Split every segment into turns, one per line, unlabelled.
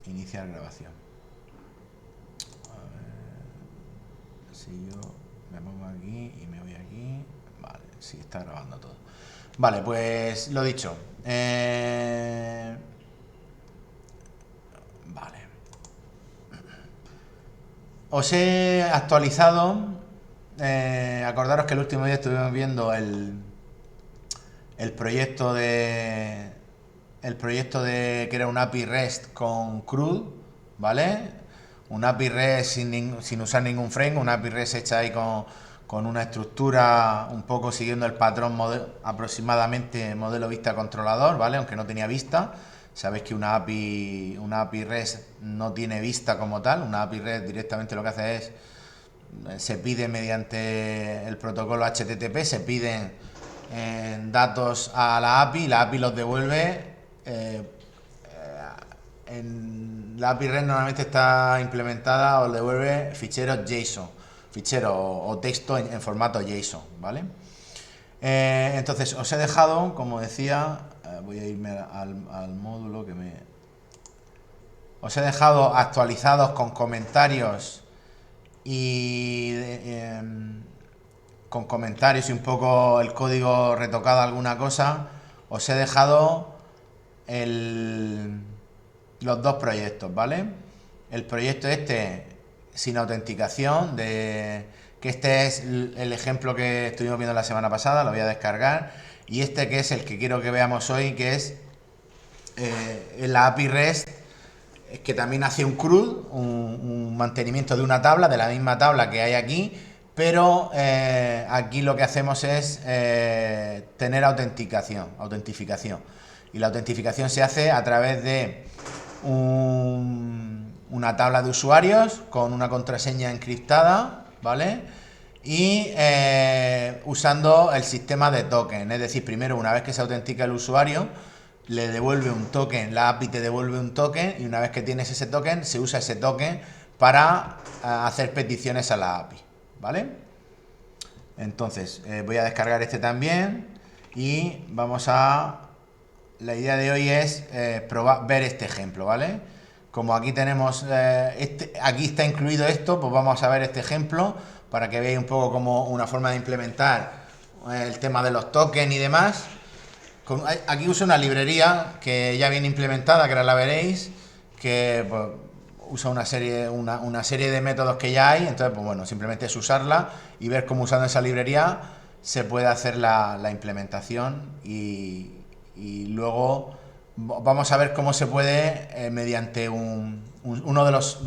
Iniciar grabación. A ver si yo me pongo aquí y me voy aquí. Vale, sí, está grabando todo. Vale, pues lo dicho. Vale. Os he actualizado. Acordaros que el último día estuvimos viendo el proyecto de. El proyecto de que era un API REST con CRUD, ¿vale? Un API REST sin usar ningún frame, un API REST hecha ahí con una estructura un poco siguiendo el patrón aproximadamente modelo vista controlador, ¿vale? Aunque no tenía vista. Sabéis que una API REST no tiene vista como tal. Una API REST directamente lo que hace es se pide mediante el protocolo HTTP, se piden datos a la API y la API los devuelve. En la API REST normalmente está implementada o devuelve ficheros JSON, ficheros o texto en formato JSON, ¿vale? Entonces os he dejado, como decía, voy a irme al módulo que me... Os he dejado actualizados con comentarios y con comentarios y un poco el código retocado alguna cosa, os he dejado los dos proyectos, ¿vale? El proyecto este sin autenticación, que este es el ejemplo que estuvimos viendo la semana pasada, lo voy a descargar, y este que es el que quiero que veamos hoy, que es la API REST, que también hace un CRUD, un mantenimiento de una tabla, de la misma tabla que hay aquí, pero aquí lo que hacemos es tener autentificación. Y la autentificación se hace a través de una tabla de usuarios con una contraseña encriptada, ¿vale? Y usando el sistema de token, es decir, primero una vez que se autentica el usuario, le devuelve un token, la API te devuelve un token y una vez que tienes ese token, se usa ese token para hacer peticiones a la API, ¿vale? Entonces, voy a descargar este también y vamos a... La idea de hoy es ver este ejemplo, ¿vale? Como aquí tenemos, aquí está incluido esto, pues vamos a ver este ejemplo para que veáis un poco como una forma de implementar el tema de los tokens y demás. Aquí uso una librería que ya viene implementada, que ahora la veréis, que pues, usa una serie de métodos que ya hay, entonces pues bueno, simplemente es usarla y ver cómo usando esa librería se puede hacer la implementación y luego vamos a ver cómo se puede mediante uno de los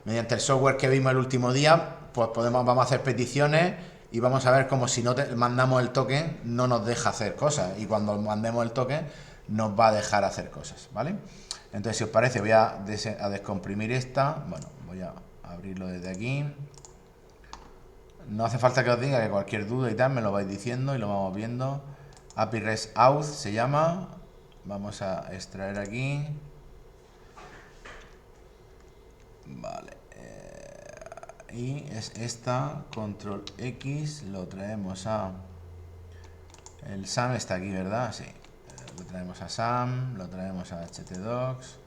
mediante el software que vimos el último día, pues vamos a hacer peticiones y vamos a ver cómo si no mandamos el token no nos deja hacer cosas y cuando mandemos el token nos va a dejar hacer cosas, ¿vale? Entonces si os parece voy a descomprimir esta, bueno, voy a abrirlo desde aquí. No hace falta que os diga, que cualquier duda y tal me lo vais diciendo y lo vamos viendo. API REST Auth se llama. Vamos a extraer aquí. Vale. Y es esta, control X, lo traemos a... El SAM está aquí, ¿verdad? Sí. Lo traemos a SAM, lo traemos a htdocs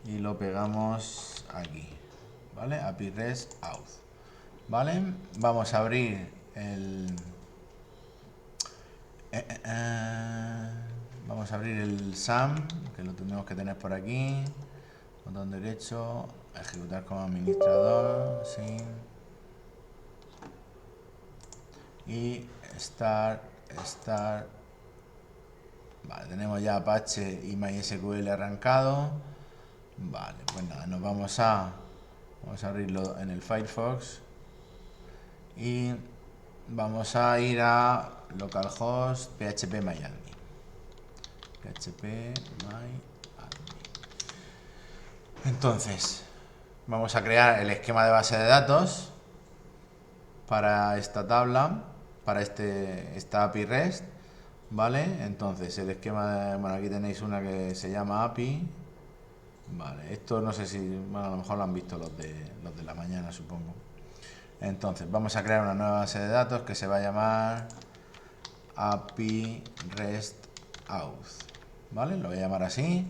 y lo pegamos aquí. ¿Vale? API REST Auth. ¿Vale? Vamos a abrir el... Vamos a abrir el SAM, que lo tenemos que tener por aquí. Botón derecho, ejecutar como administrador, sí. Y start. Vale, tenemos ya Apache y MySQL arrancado. Vale, pues nada, vamos a abrirlo en el Firefox y vamos a ir a localhost php myadmin. Entonces, vamos a crear el esquema de base de datos para esta tabla, para esta API REST, ¿vale? Entonces, el esquema, bueno, aquí tenéis una que se llama API, vale, esto no sé si, bueno, a lo mejor lo han visto los de la mañana, supongo. Entonces, vamos a crear una nueva base de datos que se va a llamar API REST Auth, ¿vale? Lo voy a llamar así,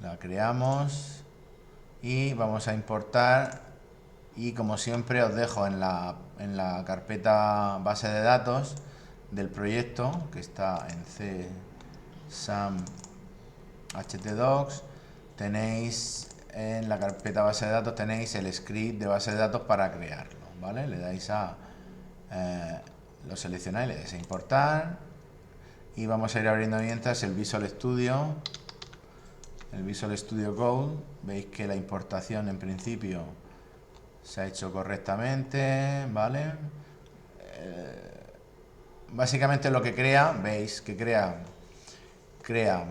la creamos y vamos a importar, y como siempre os dejo en la carpeta base de datos del proyecto, que está en C SAM htdocs, tenéis en la carpeta base de datos tenéis el script de base de datos para crearlo, ¿vale? Le dais a lo seleccionáis, le dais a importar y vamos a ir abriendo mientras el Visual Studio Code. Veis que la importación en principio se ha hecho correctamente, ¿vale? Básicamente lo que crea, veis que crea,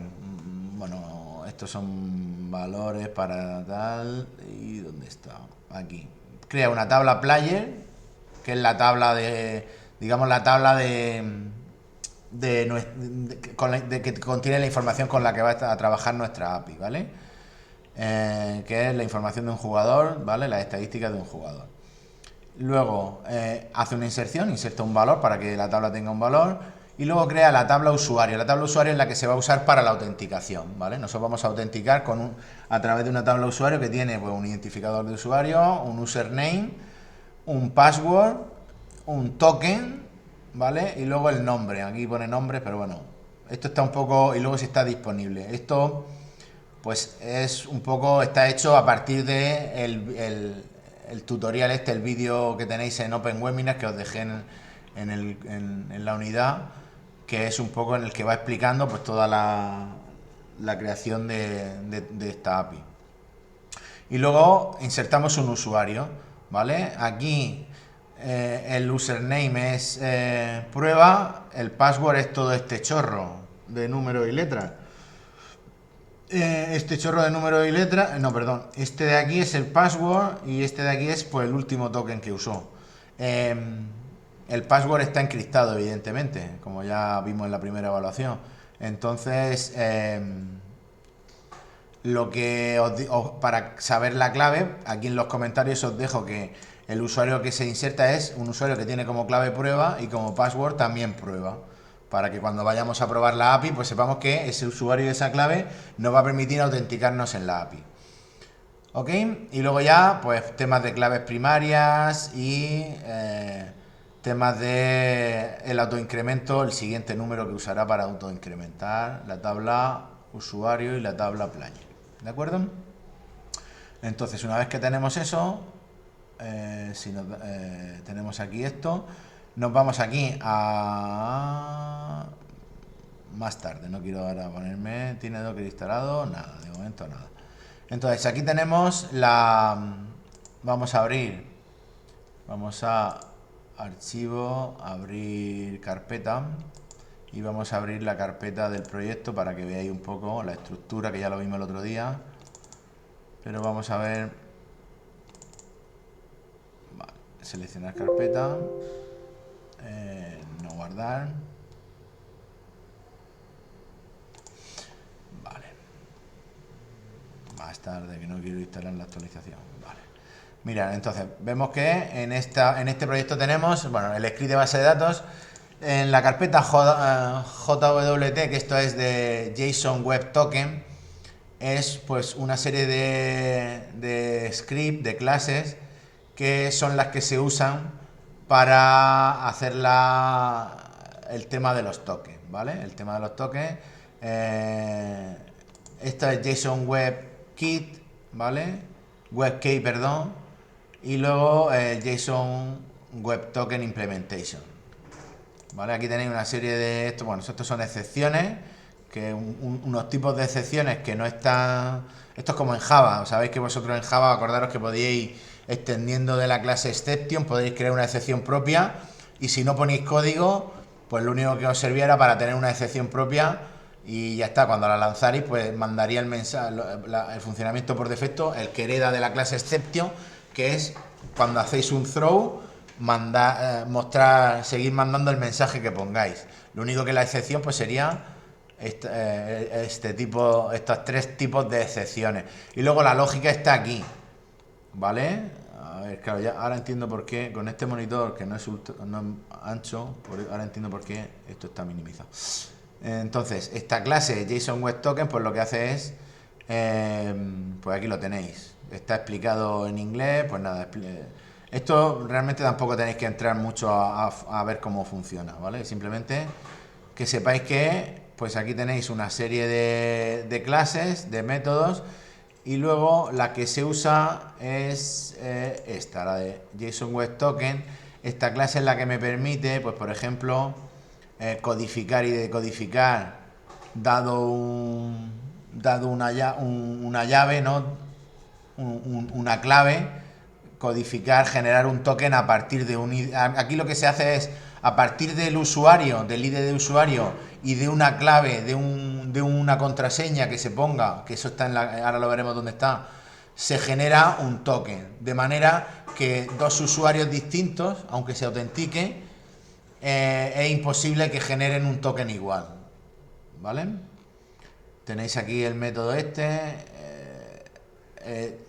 bueno, estos son valores para tal, ¿y dónde está? Aquí. Crea una tabla player, que es la tabla de, digamos, la tabla que contiene la información con la que va a trabajar nuestra API, ¿vale? Que es la información de un jugador, ¿vale? Las estadísticas de un jugador. Luego hace una inserción, inserta un valor para que la tabla tenga un valor y luego crea la tabla usuario. La tabla usuario es la que se va a usar para la autenticación, ¿vale? Nosotros vamos a autenticar a través de una tabla usuario que tiene pues, un identificador de usuario, un username, un password, un token, ¿vale? Y luego el nombre. Aquí pone nombre, pero bueno, esto está un poco, y luego si está disponible. Esto pues es un poco, está hecho a partir de el tutorial el vídeo que tenéis en Open Webinar que os dejé en la unidad, que es un poco en el que va explicando pues toda la creación de esta API. Y luego insertamos un usuario, ¿vale? Aquí el username es prueba, el password es todo este chorro de números y letras. Este chorro de número y letra, no, perdón, este de aquí es el password y este de aquí es pues el último token que usó. El password está encriptado, evidentemente, como ya vimos en la primera evaluación. Entonces, para saber la clave, aquí en los comentarios os dejo que el usuario que se inserta es un usuario que tiene como clave prueba y como password también prueba, para que cuando vayamos a probar la API pues sepamos que ese usuario y esa clave nos va a permitir autenticarnos en la API. ¿Ok? Y luego ya pues temas de claves primarias y temas de el autoincremento, el siguiente número que usará para autoincrementar la tabla usuario y la tabla player. ¿De acuerdo? Entonces una vez que tenemos eso, tenemos aquí esto, nos vamos aquí a más tarde, no quiero ahora ponerme, tiene Docker instalado, nada, de momento nada. Entonces aquí tenemos vamos a abrir, vamos a archivo, abrir carpeta y vamos a abrir la carpeta del proyecto para que veáis un poco la estructura, que ya lo vimos el otro día, pero vamos a ver. Vale, seleccionar carpeta, no guardar. Vale, más tarde, que no quiero instalar la actualización. Vale, mira, entonces vemos que en este proyecto tenemos, bueno, el script de base de datos. En la carpeta JWT, que esto es de JSON Web Token, es pues una serie de script, de clases, que son las que se usan para hacer el tema de los tokens, ¿vale? El tema de los tokens. Esto es JSON Web Kit, ¿vale? Web Key, perdón. Y luego el JSON Web Token Implementation. ¿Vale? Aquí tenéis una serie de estos, bueno, estos son excepciones, que unos tipos de excepciones que no están, esto es como en Java, sabéis que vosotros en Java acordaros que podíais, extendiendo de la clase exception, podéis crear una excepción propia y si no ponéis código, pues lo único que os servía era para tener una excepción propia y ya está, cuando la lanzaréis pues mandaría el mensaje, el funcionamiento por defecto, el que hereda de la clase exception, que es cuando hacéis un throw, seguir mandando el mensaje que pongáis. Lo único que la excepción pues sería estos tres tipos de excepciones. Y luego la lógica está aquí, ¿vale? A ver, claro, ya ahora entiendo por qué con este monitor que no es ancho, ahora entiendo por qué esto está minimizado. Entonces, esta clase JSON Web Token pues lo que hace es pues aquí lo tenéis. Está explicado en inglés, pues nada, esto realmente tampoco tenéis que entrar mucho a ver cómo funciona, ¿vale? Simplemente que sepáis que pues aquí tenéis una serie de clases, de métodos, y luego la que se usa es esta, la de JSON Web Token. Esta clase es la que me permite, pues por ejemplo, codificar y decodificar dado una llave, ¿no? Una clave, codificar, generar un token a partir de un... Aquí lo que se hace es, a partir del usuario, del ID de usuario y de una clave, de una contraseña que se ponga, que eso está en la... ahora lo veremos dónde está, se genera un token. De manera que dos usuarios distintos, aunque se autentique, es imposible que generen un token igual. ¿Vale? Tenéis aquí el método este...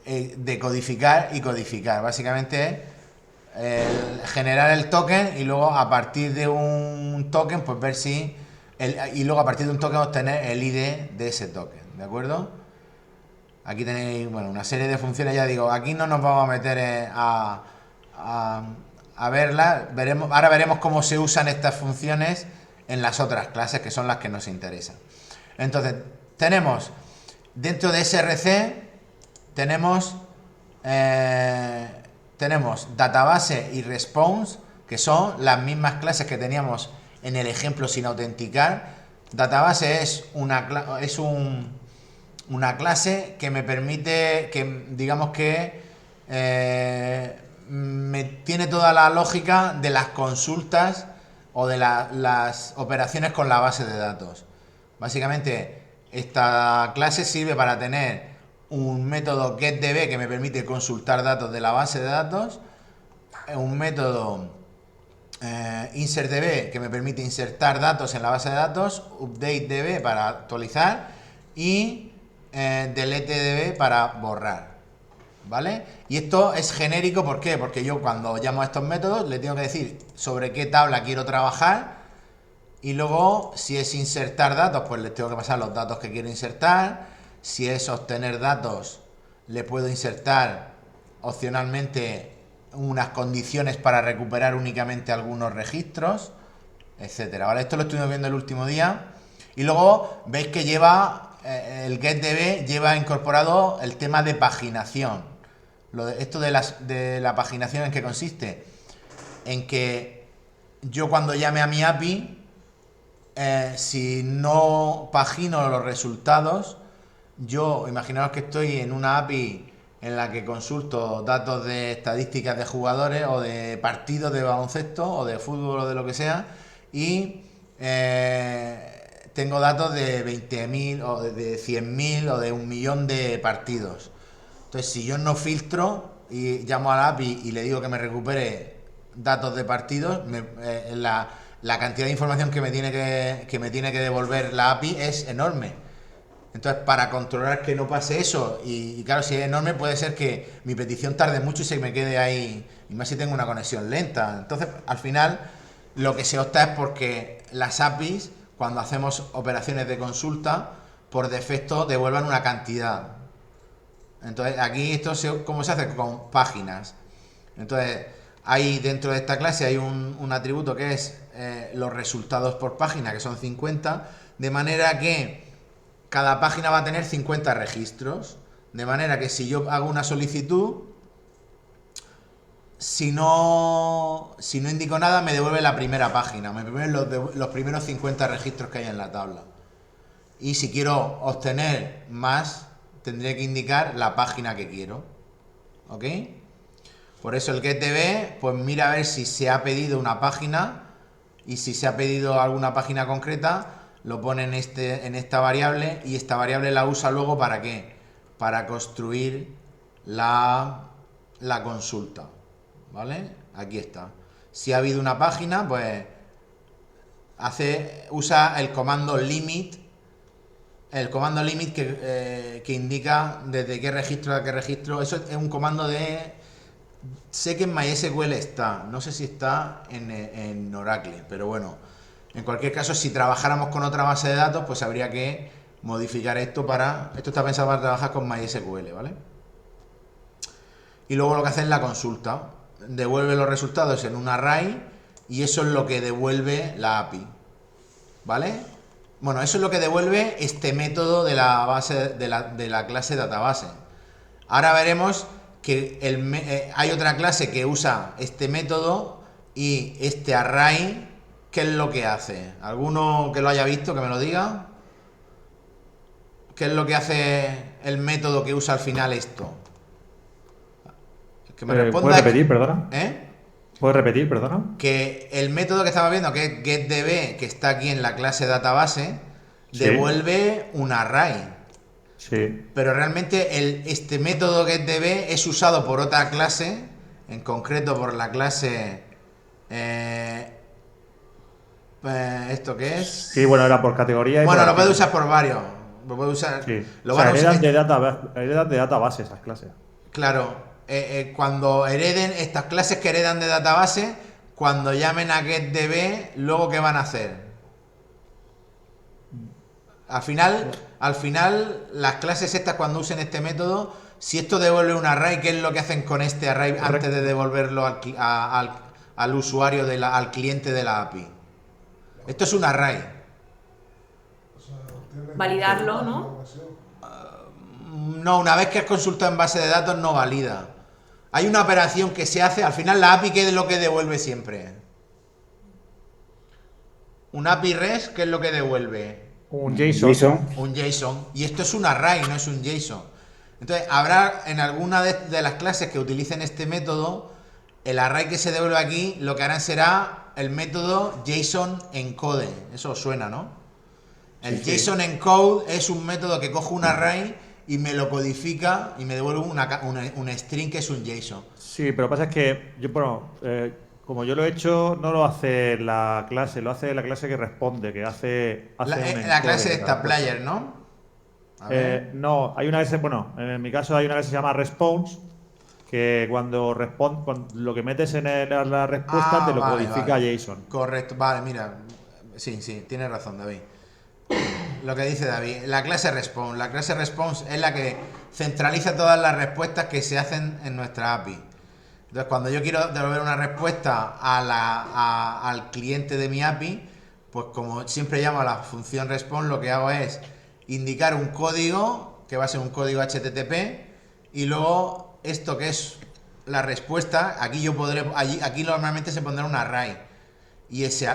de codificar y codificar. Básicamente es generar el token y luego a partir de un token pues ver si y luego a partir de un token obtener el ID de ese token, ¿de acuerdo? Aquí tenéis, bueno, una serie de funciones, ya digo, aquí no nos vamos a meter a verlas, ahora veremos cómo se usan estas funciones en las otras clases, que son las que nos interesan. Entonces, tenemos dentro de SRC tenemos database y response, que son las mismas clases que teníamos en el ejemplo sin autenticar. Database es una clase que me permite, que digamos que me tiene toda la lógica de las consultas o de las operaciones con la base de datos. Básicamente, esta clase sirve para tener un método getDB que me permite consultar datos de la base de datos, un método insertDB que me permite insertar datos en la base de datos, updateDB para actualizar y deleteDB para borrar, ¿vale? Y esto es genérico, ¿por qué? Porque yo cuando llamo a estos métodos le tengo que decir sobre qué tabla quiero trabajar y luego si es insertar datos pues les tengo que pasar los datos que quiero insertar. Si es obtener datos, le puedo insertar opcionalmente unas condiciones para recuperar únicamente algunos registros, etcétera. ¿Vale? Esto lo estuvimos viendo el último día. Y luego veis que lleva, el getDB lleva incorporado el tema de paginación. Esto de la paginación, ¿en qué consiste? En que yo cuando llame a mi API, si no pagino los resultados, yo, imaginaos que estoy en una API en la que consulto datos de estadísticas de jugadores o de partidos de baloncesto o de fútbol o de lo que sea y tengo datos de 20.000 o de 100.000 o de 1.000.000 de partidos. Entonces, si yo no filtro y llamo a la API y le digo que me recupere datos de partidos, la cantidad de información que me tiene que devolver la API es enorme. Entonces, para controlar que no pase eso, y claro, si es enorme, puede ser que mi petición tarde mucho y se me quede ahí, y más si tengo una conexión lenta. Entonces, al final, lo que se opta es porque las APIs, cuando hacemos operaciones de consulta, por defecto devuelvan una cantidad. Entonces, aquí ¿cómo se hace? Con páginas. Entonces, ahí dentro de esta clase hay un atributo que es los resultados por página, que son 50, de manera que cada página va a tener 50 registros, de manera que si yo hago una solicitud, si no indico nada, me devuelve la primera página, me devuelve los primeros 50 registros que hay en la tabla. Y si quiero obtener más, tendré que indicar la página que quiero. ¿Ok? Por eso el getDB, pues mira a ver si se ha pedido una página y si se ha pedido alguna página concreta, lo pone en esta variable y esta variable la usa luego ¿para qué? Para construir la consulta, ¿vale? Aquí está. Si ha habido una página, pues usa el comando limit, que indica desde qué registro a qué registro. Eso es un comando de... Sé que en MySQL está, no sé si está en Oracle, pero bueno, en cualquier caso, si trabajáramos con otra base de datos, pues habría que modificar esto para... Esto está pensado para trabajar con MySQL, ¿vale? Y luego lo que hace es la consulta. Devuelve los resultados en un array y eso es lo que devuelve la API, ¿vale? Bueno, eso es lo que devuelve este método de la base de la clase database. Ahora veremos que hay otra clase que usa este método y este array, ¿qué es lo que hace? ¿Alguno que lo haya visto que me lo diga? ¿Qué es lo que hace el método que usa al final esto? Que me responda.
¿Puedes repetir, perdona?
¿Eh?
¿Puedes repetir, perdona?
Que el método que estamos viendo, que es getDB, que está aquí en la clase database,
Sí,
devuelve un array.
sí.
Pero realmente este método getDB es usado por otra clase, en concreto por la clase... eh, ¿esto qué
Sí, bueno, era
es?
por categoría y por
Bueno, lo puede
artículo.
usar por varios. Lo puede usar...
Sí. O
Lo van
sea,
a usar...
heredan de database esas clases.
Claro, cuando hereden estas clases que heredan de database, cuando llamen a getDB, luego ¿qué van a hacer? Al final, al final, las clases estas cuando usen este método, si esto devuelve un array, ¿qué es lo que hacen con este array antes de
Correcto.
devolverlo al usuario, al cliente de la API? Esto es un array.
Validarlo, ¿no?
No, una vez que es consultado en base de datos, no valida. Hay una operación que se hace, al final la API, ¿qué es lo que devuelve siempre? Un API REST, ¿qué es lo que devuelve?
Un JSON.
JSON.
Un JSON. Y esto es un array, no es un JSON. Entonces, habrá en alguna de las clases que utilicen este método, el array que se devuelve aquí, lo que harán será el método JSON encode. Eso os suena, ¿no?
Sí,
El
sí.
JSON encode es un método que coge un array y me lo codifica y me devuelve una string que es un JSON.
Sí, pero lo que pasa es que yo, bueno, como yo lo he hecho, no lo hace la clase, lo hace la clase que responde, que hace un
La
encode
clase de
de la
esta
respuesta.
player, ¿no? A ver.
No, hay una clase, bueno, en mi caso hay una clase que se llama response, que cuando lo que metes en la respuesta te
Ah,
lo
vale,
codifica a
vale.
JSON.
Correcto, vale, mira. Sí, sí, tienes razón, David. Lo que dice David, la clase response. La clase response es la que centraliza todas las respuestas que se hacen en nuestra API. Entonces, cuando yo quiero devolver una respuesta al cliente de mi API, pues como siempre llamo a la función response, lo que hago es indicar un código, que va a ser un código HTTP, y luego esto que es la respuesta, aquí yo podré, aquí normalmente se pondrá un array y ese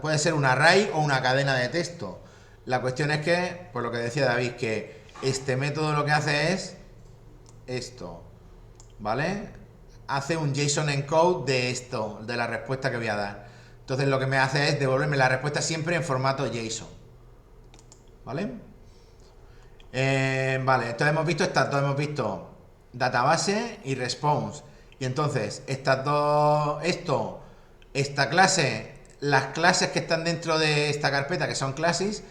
puede ser un array o una cadena de texto. La cuestión es que, por lo que decía David, que este método lo que hace es esto, ¿vale? Hace un JSON encode de esto, de la respuesta que voy a dar. Entonces lo que me hace es devolverme la respuesta siempre en formato JSON, ¿vale? Vale, entonces hemos visto estas dos, hemos visto database y response. Y entonces, esta clase, las clases que están dentro de esta carpeta, que son clases,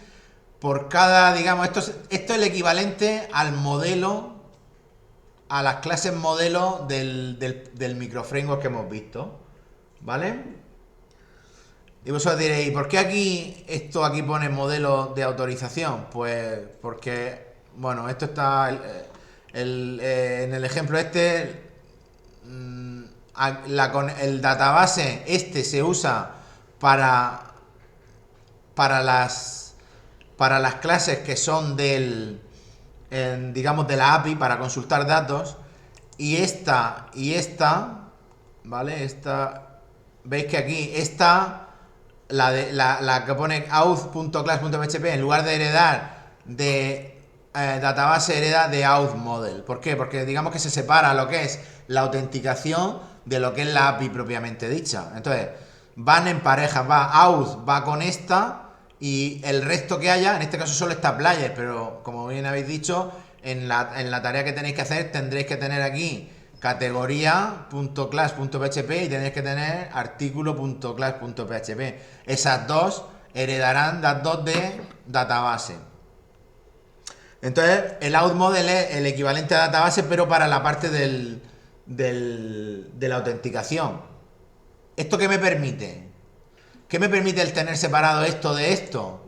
por cada, digamos, esto es el equivalente al modelo, a las clases modelo del microframework que hemos visto, ¿vale? Y vosotros diréis, ¿por qué aquí pone modelo de autorización? Pues porque, bueno, esto está en el ejemplo este, el database este se usa para, para las para las clases que son digamos, de la API para consultar datos, y esta, ¿vale? Veis que aquí la que pone auth.class.php, en lugar de heredar de database, hereda de auth model. ¿Por qué? Porque digamos que se separa lo que es la autenticación de lo que es la API propiamente dicha. Entonces, van en pareja, auth va con esta, y el resto que haya, en este caso solo está player, pero como bien habéis dicho, en la tarea que tenéis que hacer tendréis que tener aquí categoría.class.php y tenéis que tener artículo.class.php. Esas dos heredarán las dos de database. Entonces, el out model es el equivalente a database, pero para la parte de la autenticación. ¿Esto qué me permite? ¿Qué me permite el tener separado esto de esto?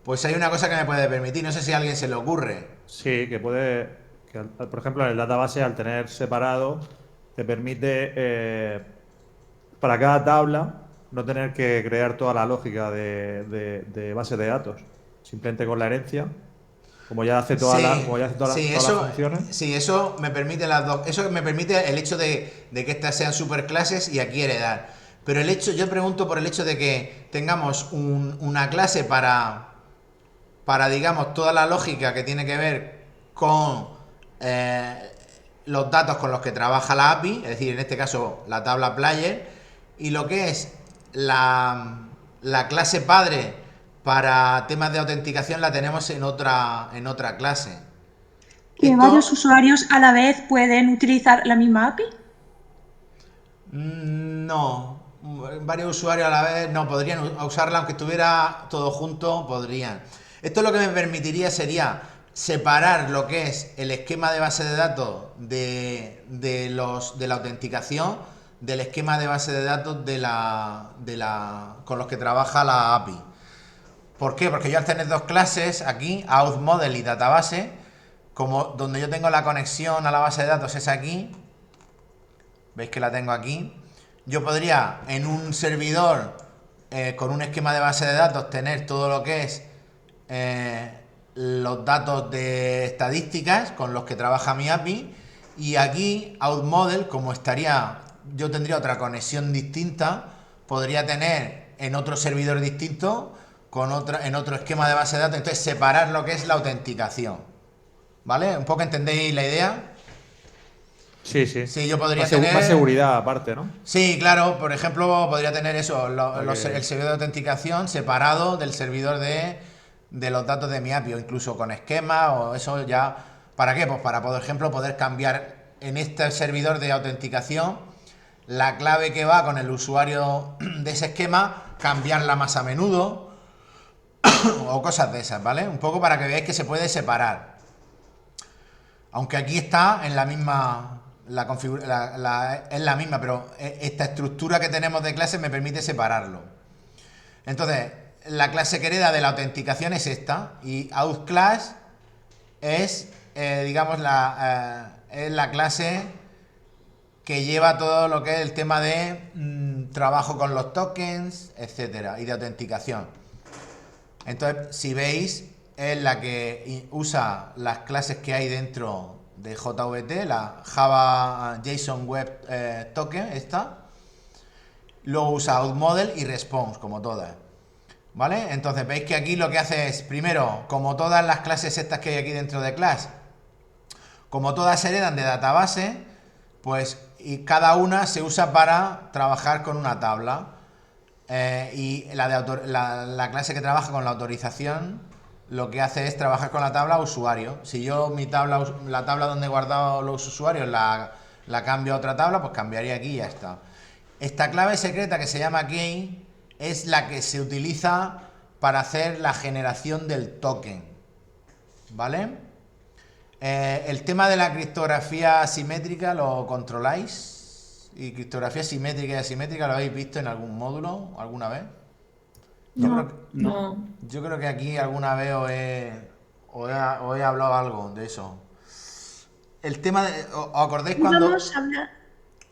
Pues hay una cosa que me puede permitir, no sé si a alguien se le ocurre.
Sí, que puede, por ejemplo, en el database al tener separado, te permite para cada tabla no tener que crear toda la lógica de base de datos. Simplemente con la herencia, como ya hace
Sí,
como ya hace
sí,
todas las funciones.
sí, eso me permite las dos. Eso me permite el hecho de que estas sean superclases y aquí heredar. Pero el hecho, yo pregunto por el hecho de que tengamos una clase digamos, toda la lógica que tiene que ver con eh, los datos con los que trabaja la API, es decir, en este caso la tabla player, y lo que es la clase padre para temas de autenticación la tenemos en otra clase.
Que varios
Esto
usuarios a la vez pueden utilizar la misma API.
no, varios usuarios a la vez no podrían usarla, aunque estuviera todo junto, podrían. Esto lo que me permitiría sería separar lo que es el esquema de base de datos de la autenticación del esquema de base de datos con los que trabaja la API. ¿Por qué? Porque yo al tener dos clases aquí, auth model y database, como donde yo tengo la conexión a la base de datos es aquí, veis que la tengo aquí, yo podría en un servidor con un esquema de base de datos tener todo lo que es eh, los datos de estadísticas con los que trabaja mi API, y aquí OutModel, como yo tendría otra conexión distinta, podría tener en otro servidor distinto en otro esquema de base de datos, entonces separar lo que es la autenticación, ¿vale? ¿Un poco entendéis la idea?
Sí, sí.
Sí, yo podría
Más
tener.
seguridad aparte, ¿no?
Sí, claro, por ejemplo, podría tener eso,
Para
el
que...
servidor de autenticación separado del servidor de los datos de mi API, o incluso con esquema, o eso ya. ¿Para qué? Pues para, por ejemplo, poder cambiar en este servidor de autenticación la clave que va con el usuario de ese esquema, cambiarla más a menudo, o cosas de esas, ¿vale? Un poco para que veáis que se puede separar. Aunque aquí está en la misma. Es la misma, pero esta estructura que tenemos de clase me permite separarlo. Entonces, la clase que hereda de la autenticación es esta. Y outClass es, digamos, es la clase que lleva todo lo que es el tema de trabajo con los tokens, etcétera, y de autenticación. Entonces, si veis, es la que usa las clases que hay dentro de JVT, la Java JSON Web Token, esta. Luego usa OutModel y Response, como todas. ¿Vale? Entonces veis que aquí lo que hace es, primero, como todas las clases estas que hay aquí dentro de class, como todas heredan de database, pues y cada una se usa para trabajar con una tabla. Y la clase que trabaja con la autorización lo que hace es trabajar con la tabla usuario. Si yo la tabla donde he guardado los usuarios la cambio a otra tabla, pues cambiaría aquí y ya está. Esta clave secreta que se llama key es la que se utiliza para hacer la generación del token. ¿Vale? El tema de la criptografía asimétrica lo controláis. ¿Y criptografía simétrica y asimétrica lo habéis visto en algún módulo alguna vez? Yo creo que,
No,
No.
no.
yo creo que aquí alguna vez os he hablado algo de eso. El tema de. ¿Os acordáis cuando.?
Íbamos a hablar.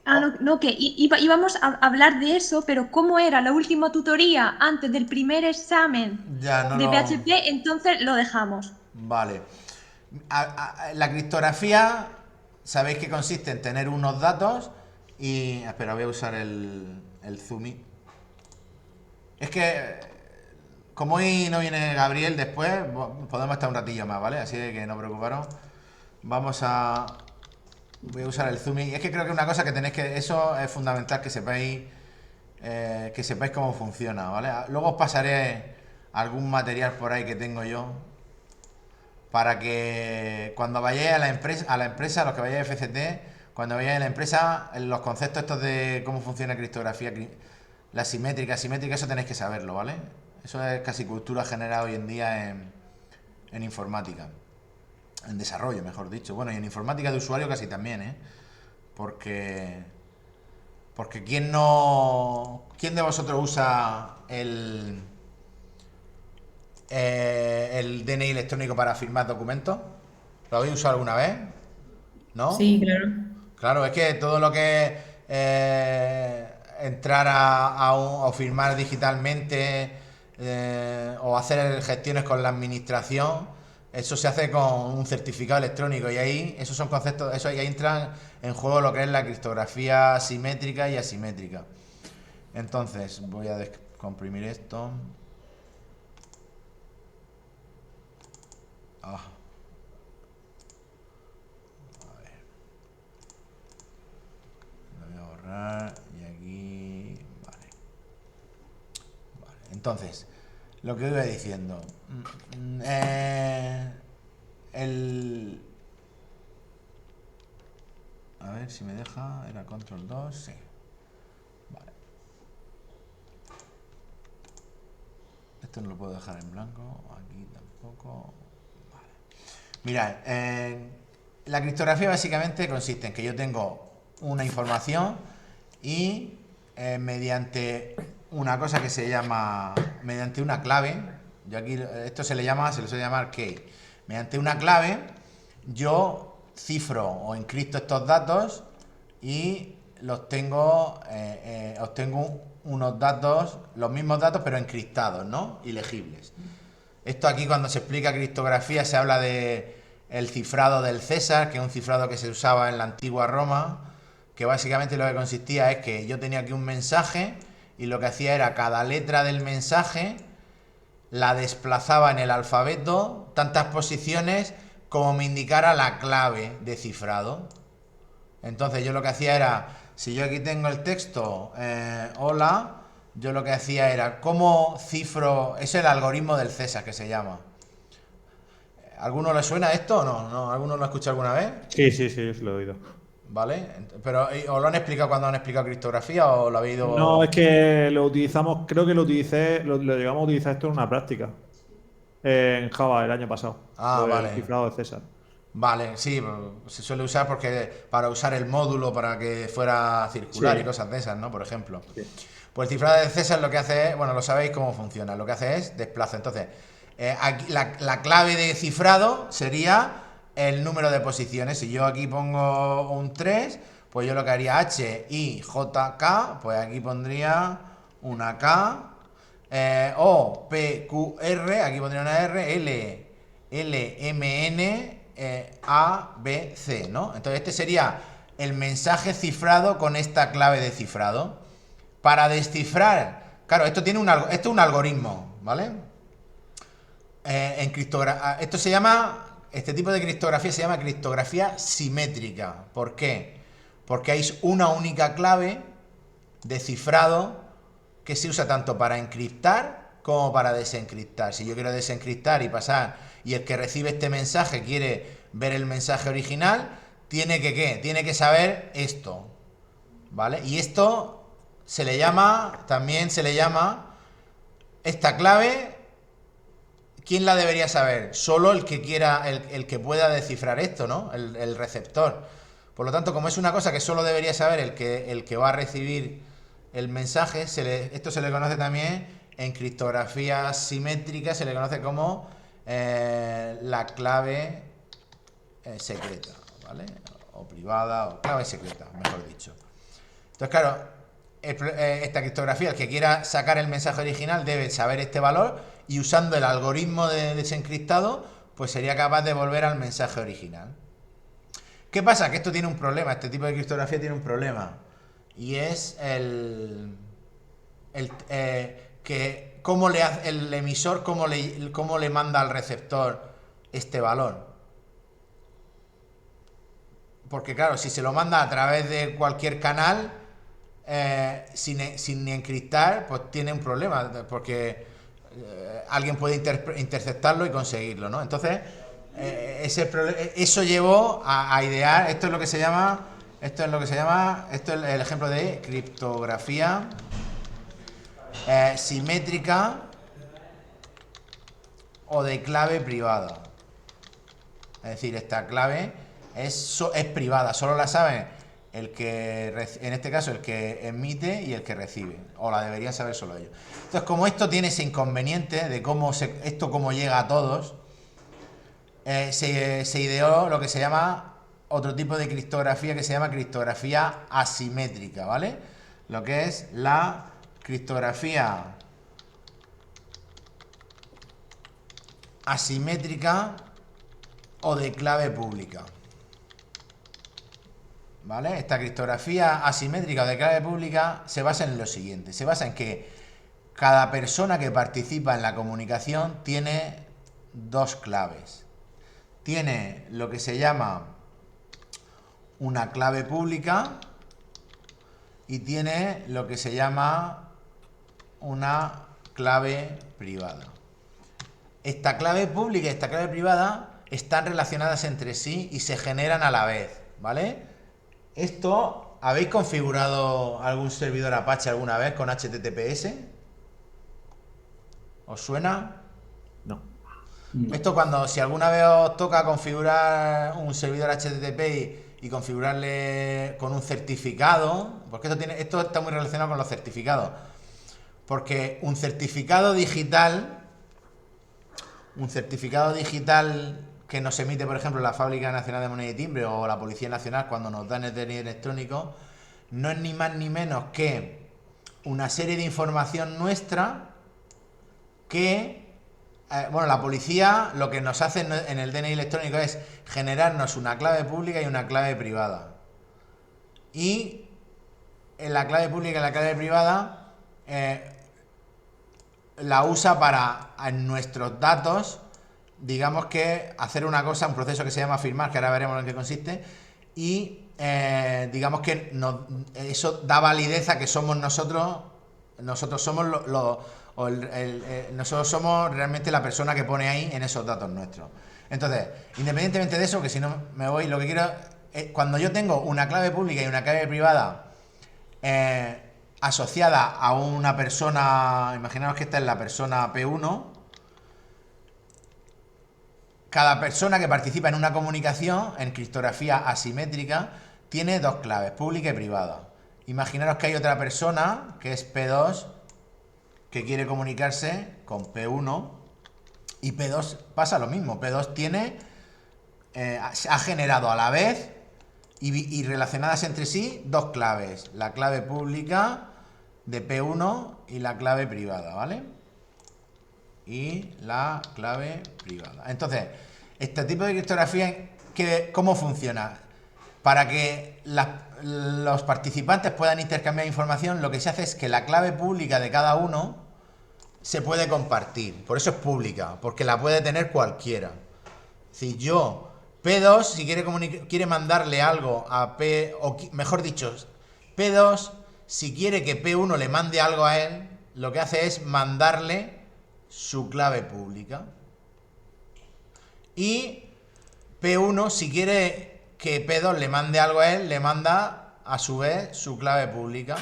Ah,
Oh,
no, no, que íbamos a hablar de eso, pero ¿cómo era la última tutoría antes del primer examen
ya no
de
lo.
PHP? Entonces lo dejamos.
Vale. La criptografía, sabéis que consiste en tener unos datos y. Espera, voy a usar el zoom in. Es que. Como hoy no viene Gabriel después, podemos estar un ratillo más, ¿vale? Así que no preocuparos. Vamos a. Voy a usar el zoom in. Es que creo que una cosa que tenéis que. Eso es fundamental que sepáis cómo funciona, ¿vale? Luego os pasaré algún material por ahí que tengo yo para que cuando vayáis a la empresa, los que vayáis a FCT, cuando vayáis a la empresa, los conceptos estos de cómo funciona criptografía, la simétrica, eso tenéis que saberlo, ¿vale? Eso es casi cultura general hoy en día en informática, en desarrollo, mejor dicho. Bueno, y en informática de usuario casi también, ¿eh? Porque quién no, quién de vosotros usa el DNI electrónico para firmar documentos? ¿Lo habéis usado alguna vez? ¿No?
Sí, claro.
Claro, es que todo lo que es entrar o firmar digitalmente o hacer gestiones con la administración, eso se hace con un certificado electrónico y ahí esos son conceptos, eso ahí entran en juego lo que es la criptografía simétrica y asimétrica. Entonces, voy a descomprimir esto. Ah. Lo voy a borrar y aquí. Vale. Vale. Entonces, lo que iba diciendo. El. A ver si me deja. Era control 2. Sí. Vale. Esto no lo puedo dejar en blanco. Aquí tampoco. Vale. Mirad, la criptografía básicamente consiste en que yo tengo una información y mediante una cosa que se llama, mediante una clave, yo aquí esto se le suele llamar key, mediante una clave yo cifro o encripto estos datos y los tengo, obtengo unos datos, los mismos datos pero encriptados, ¿no? Y legibles. Esto aquí cuando se explica criptografía se habla de el cifrado del César, que es un cifrado que se usaba en la antigua Roma, que básicamente lo que consistía es que yo tenía aquí un mensaje y lo que hacía era cada letra del mensaje la desplazaba en el alfabeto tantas posiciones como me indicara la clave de cifrado. Entonces yo lo que hacía era, si yo aquí tengo el texto, hola, yo lo que hacía era, ¿cómo cifro? Es el algoritmo del César que se llama. ¿Alguno le suena esto o no? ¿No? ¿Alguno lo ha escuchado alguna vez?
Sí, sí, sí, lo he oído.
¿Vale? Pero, ¿os lo han explicado cuando han explicado criptografía o lo habéis
No,
ido...?
es que lo utilizamos, creo que lo utilicé, lo llegamos a utilizar esto en una práctica. En Java el año pasado.
Ah,
Lo del
vale.
cifrado de César.
Vale, sí, se suele usar porque para usar el módulo para que fuera circular y
Sí,
cosas de esas, ¿no? Por ejemplo.
sí.
Pues el cifrado de César lo que hace es, bueno, lo sabéis cómo funciona, lo que hace es desplaza. Entonces, aquí, la clave de cifrado sería el número de posiciones. Si yo aquí pongo un 3, pues yo lo que haría H, I, J, K, pues aquí pondría una K. O, P, Q, R, aquí pondría una R, L, M, N, A, B, C, ¿no? Entonces este sería el mensaje cifrado con esta clave de cifrado. Para descifrar, claro, esto es un algoritmo, ¿vale? Este tipo de criptografía se llama criptografía simétrica. ¿Por qué? Porque hay una única clave de cifrado que se usa tanto para encriptar como para desencriptar. Si yo quiero desencriptar y pasar, y el que recibe este mensaje quiere ver el mensaje original, tiene que ¿qué? Tiene que saber esto, ¿vale? Y esto también se le llama, esta clave, ¿quién la debería saber? Solo el que quiera, el que pueda descifrar esto, ¿no? El receptor. Por lo tanto, como es una cosa que solo debería saber el que va a recibir el mensaje, esto se le conoce también en criptografía simétrica, se le conoce como la clave secreta, ¿vale? O privada, o clave secreta, mejor dicho. Entonces, claro, esta criptografía, el que quiera sacar el mensaje original debe saber este valor y usando el algoritmo de desencriptado, pues sería capaz de volver al mensaje original. ¿Qué pasa? Que esto tiene un problema, este tipo de criptografía tiene un problema. Y es que el emisor cómo le manda al receptor este valor. Porque claro, si se lo manda a través de cualquier canal, sin encriptar, pues tiene un problema, porque alguien puede interceptarlo y conseguirlo, ¿no? Entonces, eso llevó a idear, esto es el ejemplo de criptografía simétrica o de clave privada. Es decir, esta clave es privada, solo la saben en este caso el que emite y el que recibe, o la deberían saber solo ellos. Entonces, como esto tiene ese inconveniente de cómo llega a todos, se ideó lo que se llama otro tipo de criptografía que se llama criptografía asimétrica, ¿vale? Lo que es la criptografía asimétrica o de clave pública. ¿Vale? Esta criptografía asimétrica o de clave pública se basa en lo siguiente. Se basa en que cada persona que participa en la comunicación tiene dos claves. Tiene lo que se llama una clave pública y tiene lo que se llama una clave privada. Esta clave pública y esta clave privada están relacionadas entre sí y se generan a la vez, ¿vale? Esto, ¿habéis configurado algún servidor Apache alguna vez con HTTPS? ¿Os suena?
No.
Esto si alguna vez os toca configurar un servidor HTTP y configurarle con un certificado, porque esto está muy relacionado con los certificados, porque un certificado digital que nos emite, por ejemplo, la Fábrica Nacional de Moneda y Timbre o la Policía Nacional cuando nos dan el DNI electrónico, no es ni más ni menos que una serie de información nuestra que, la policía lo que nos hace en el DNI electrónico es generarnos una clave pública y una clave privada. Y en la clave pública y la clave privada la usa para, en nuestros datos, digamos que hacer una cosa, un proceso que se llama firmar, que ahora veremos en qué consiste, y digamos que eso da validez a que somos nosotros somos nosotros somos realmente la persona que pone ahí en esos datos nuestros. Entonces, independientemente de eso, que si no me voy, lo que quiero es, cuando yo tengo una clave pública y una clave privada asociada a una persona, imaginaos que esta es la persona P1, cada persona que participa en una comunicación en criptografía asimétrica tiene dos claves, pública y privada. Imaginaros que hay otra persona, que es P2, que quiere comunicarse con P1 y P2 pasa lo mismo. P2 ha generado a la vez y relacionadas entre sí dos claves, la clave pública de P1 y la clave privada, ¿vale? Y la clave privada. Entonces, este tipo de criptografía, ¿cómo funciona? Para que los participantes puedan intercambiar información, lo que se hace es que la clave pública de cada uno se puede compartir. Por eso es pública, porque la puede tener cualquiera. Si yo, P2, si quiere mandarle algo a P, o mejor dicho, P2, si quiere que P1 le mande algo a él, lo que hace es mandarle su clave pública. Y P1, si quiere que P2 le mande algo a él, le manda a su vez su clave pública.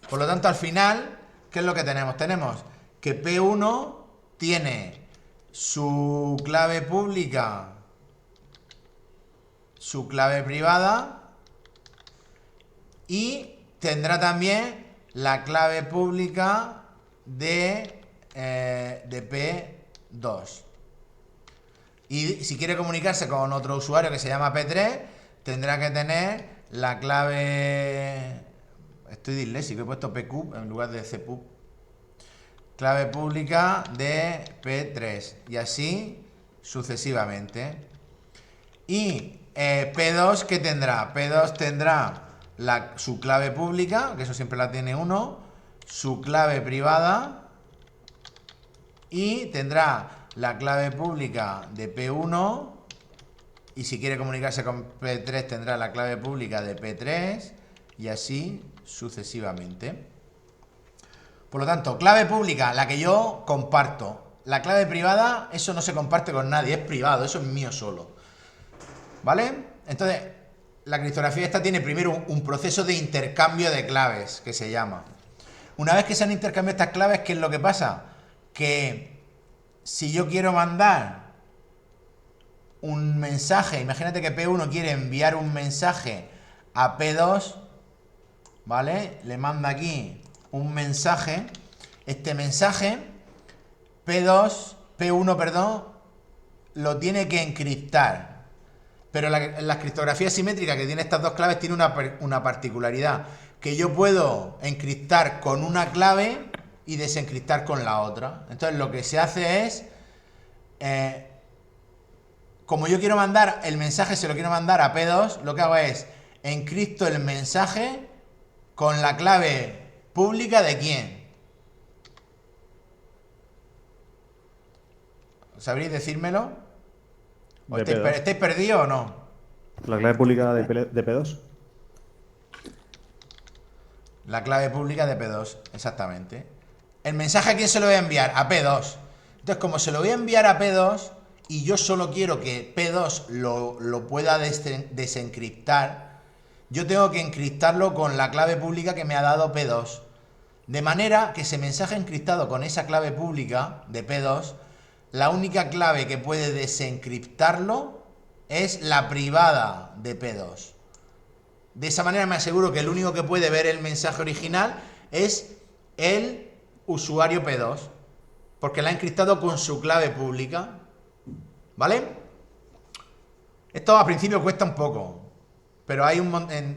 Por lo tanto, al final, ¿qué es lo que tenemos? Tenemos que P1 tiene su clave pública, su clave privada y tendrá también la clave pública de P2. Y si quiere comunicarse con otro usuario que se llama P3, tendrá que tener la clave... Estoy disléxico, he puesto PQ en lugar de CPUB. Clave pública de P3 y así sucesivamente. Y P2, ¿qué tendrá? P2 tendrá su clave pública, que eso siempre la tiene uno, su clave privada y tendrá la clave pública de P1 y si quiere comunicarse con P3 tendrá la clave pública de P3 y así sucesivamente. Por lo tanto, clave pública, la que yo comparto. La clave privada, eso no se comparte con nadie, es privado, eso es mío solo. ¿Vale? Entonces, la criptografía esta tiene primero un proceso de intercambio de claves, que se llama. Una vez que se han intercambiado estas claves, ¿qué es lo que pasa? Que si yo quiero mandar un mensaje, imagínate que P1 quiere enviar un mensaje a P2, ¿vale? Le manda aquí un mensaje. Este mensaje, P1, perdón, lo tiene que encriptar. Pero la criptografía simétrica que tiene estas dos claves tiene una particularidad, que yo puedo encriptar con una clave y desencriptar con la otra. Entonces lo que se hace es, como yo quiero mandar el mensaje, se lo quiero mandar a P2, lo que hago es encripto el mensaje con la clave pública de quién. ¿Sabréis decírmelo? ¿O
De P2.
estáis perdidos o no?
La clave pública de P2.
La clave pública de P2, exactamente. El mensaje a quién se lo voy a enviar, a P2. Entonces, como se lo voy a enviar a P2 y yo solo quiero que P2 lo pueda desencriptar, yo tengo que encriptarlo con la clave pública que me ha dado P2. De manera que ese mensaje encriptado con esa clave pública de P2, la única clave que puede desencriptarlo es la privada de P2. De esa manera me aseguro que el único que puede ver el mensaje original es el usuario P2, porque la ha encriptado con su clave pública. ¿Vale? Esto al principio cuesta un poco, pero hay un montón.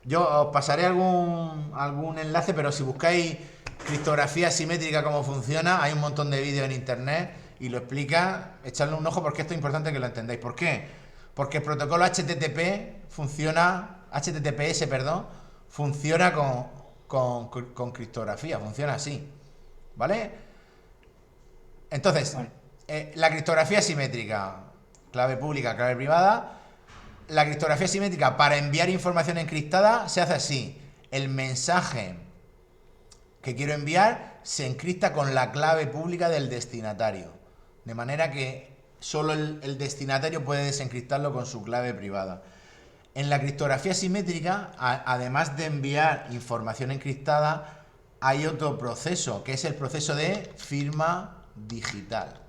Yo os pasaré algún enlace, pero si buscáis criptografía simétrica, cómo funciona, hay un montón de vídeos en internet y lo explica. Echadle un ojo porque esto es importante que lo entendáis. ¿Por qué? Porque el protocolo HTTPS, funciona con criptografía, funciona así. ¿Vale? Entonces, la criptografía simétrica, clave pública, clave privada. La criptografía simétrica para enviar información encriptada se hace así. El mensaje que quiero enviar se encripta con la clave pública del destinatario. De manera que solo el destinatario puede desencriptarlo con su clave privada. En la criptografía simétrica, además de enviar información encriptada, hay otro proceso, que es el proceso de firma digital.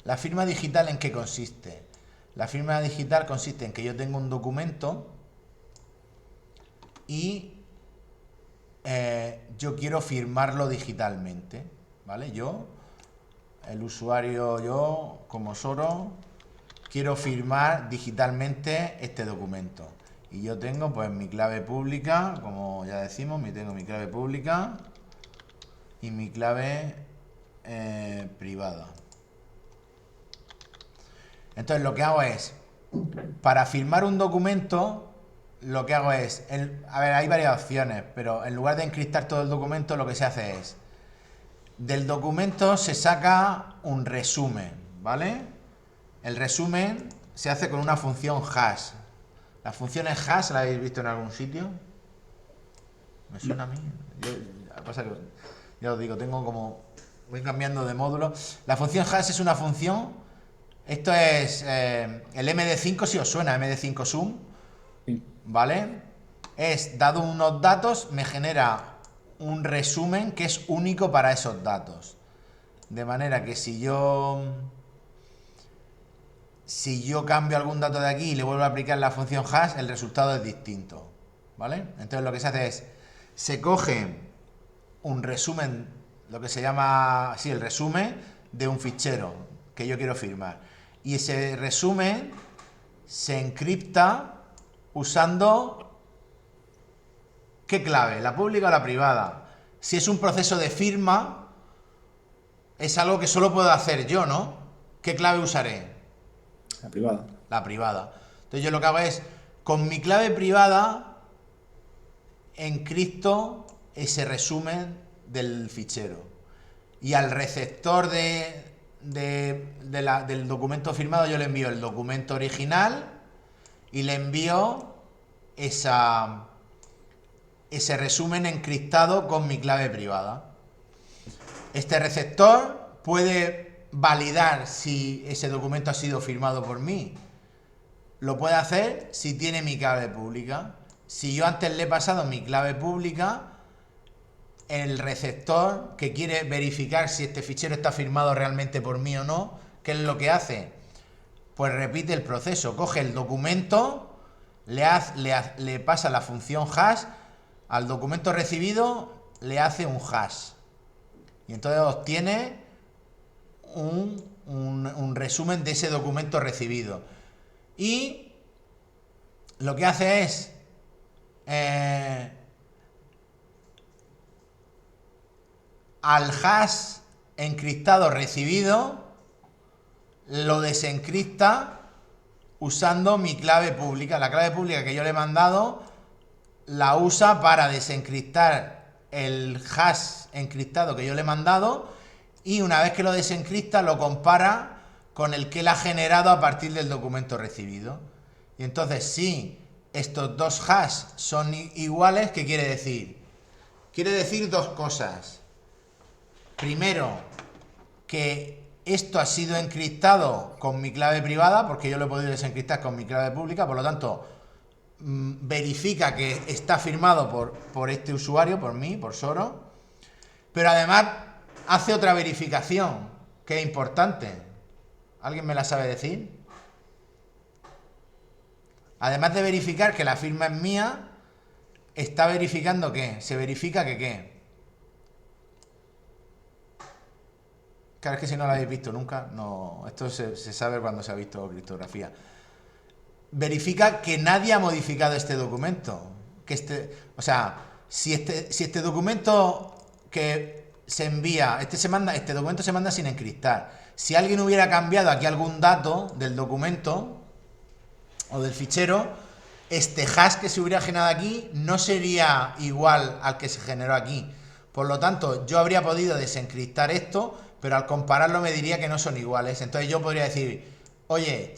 ¿La firma digital en qué consiste? La firma digital consiste en que yo tengo un documento y yo quiero firmarlo digitalmente, ¿vale? El usuario, yo, como Soro, quiero firmar digitalmente este documento. Y yo tengo pues mi clave pública, como ya decimos, tengo mi clave pública y mi clave privada. Entonces lo que hago es, para firmar un documento, lo que hago es, a ver, hay varias opciones, pero en lugar de encriptar todo el documento, lo que se hace es, del documento se saca un resumen, ¿vale? El resumen se hace con una función hash. ¿La función es hash? ¿La habéis visto en algún sitio? ¿Me suena a mí? Pasa que, ya os digo, voy cambiando de módulo. La función hash es una función, esto es el MD5, si os suena, MD5 sum, ¿vale? Dado unos datos, me genera un resumen que es único para esos datos. De manera que si yo cambio algún dato de aquí y le vuelvo a aplicar la función hash, el resultado es distinto, ¿vale? Entonces lo que se hace es, se coge un resumen, lo que se llama, sí, el resumen de un fichero que yo quiero firmar. Y ese resumen se encripta usando, ¿qué clave? ¿La pública o la privada? Si es un proceso de firma, es algo que solo puedo hacer yo, ¿no? ¿Qué clave usaré?
La privada.
La privada. Entonces yo lo que hago es, con mi clave privada, encripto ese resumen del fichero. Y al receptor del documento firmado yo le envío el documento original y le envío ese resumen encriptado con mi clave privada. Este receptor puede validar si ese documento ha sido firmado por mí. Lo puede hacer si tiene mi clave pública. Si yo antes le he pasado mi clave pública, el receptor que quiere verificar si este fichero está firmado realmente por mí o no, ¿qué es lo que hace? Pues repite el proceso, coge el documento, le pasa la función hash al documento recibido, le hace un hash. Y entonces obtiene un resumen de ese documento recibido. Y lo que hace es al hash encriptado recibido lo desencripta usando mi clave pública. La clave pública que yo le he mandado la usa para desencriptar el hash encriptado que yo le he mandado, y una vez que lo desencripta lo compara con el que él ha generado a partir del documento recibido. Y entonces, si estos dos hash son iguales, ¿qué quiere decir? Quiere decir dos cosas. Primero, que esto ha sido encriptado con mi clave privada, porque yo lo he podido desencriptar con mi clave pública, por lo tanto, verifica que está firmado por este usuario, por mí, por Soro, pero además hace otra verificación que es importante. ¿Alguien me la sabe decir? Además de verificar que la firma es mía, está verificando ¿qué? Se verifica que ¿qué? Claro, es que si no lo habéis visto nunca, no, esto se sabe cuando se ha visto criptografía. Verifica que nadie ha modificado este documento. O sea, si este documento que se envía, este documento se manda sin encriptar. Si alguien hubiera cambiado aquí algún dato del documento o del fichero, este hash que se hubiera generado aquí no sería igual al que se generó aquí. Por lo tanto, yo habría podido desencriptar esto, pero al compararlo me diría que no son iguales. Entonces yo podría decir, oye,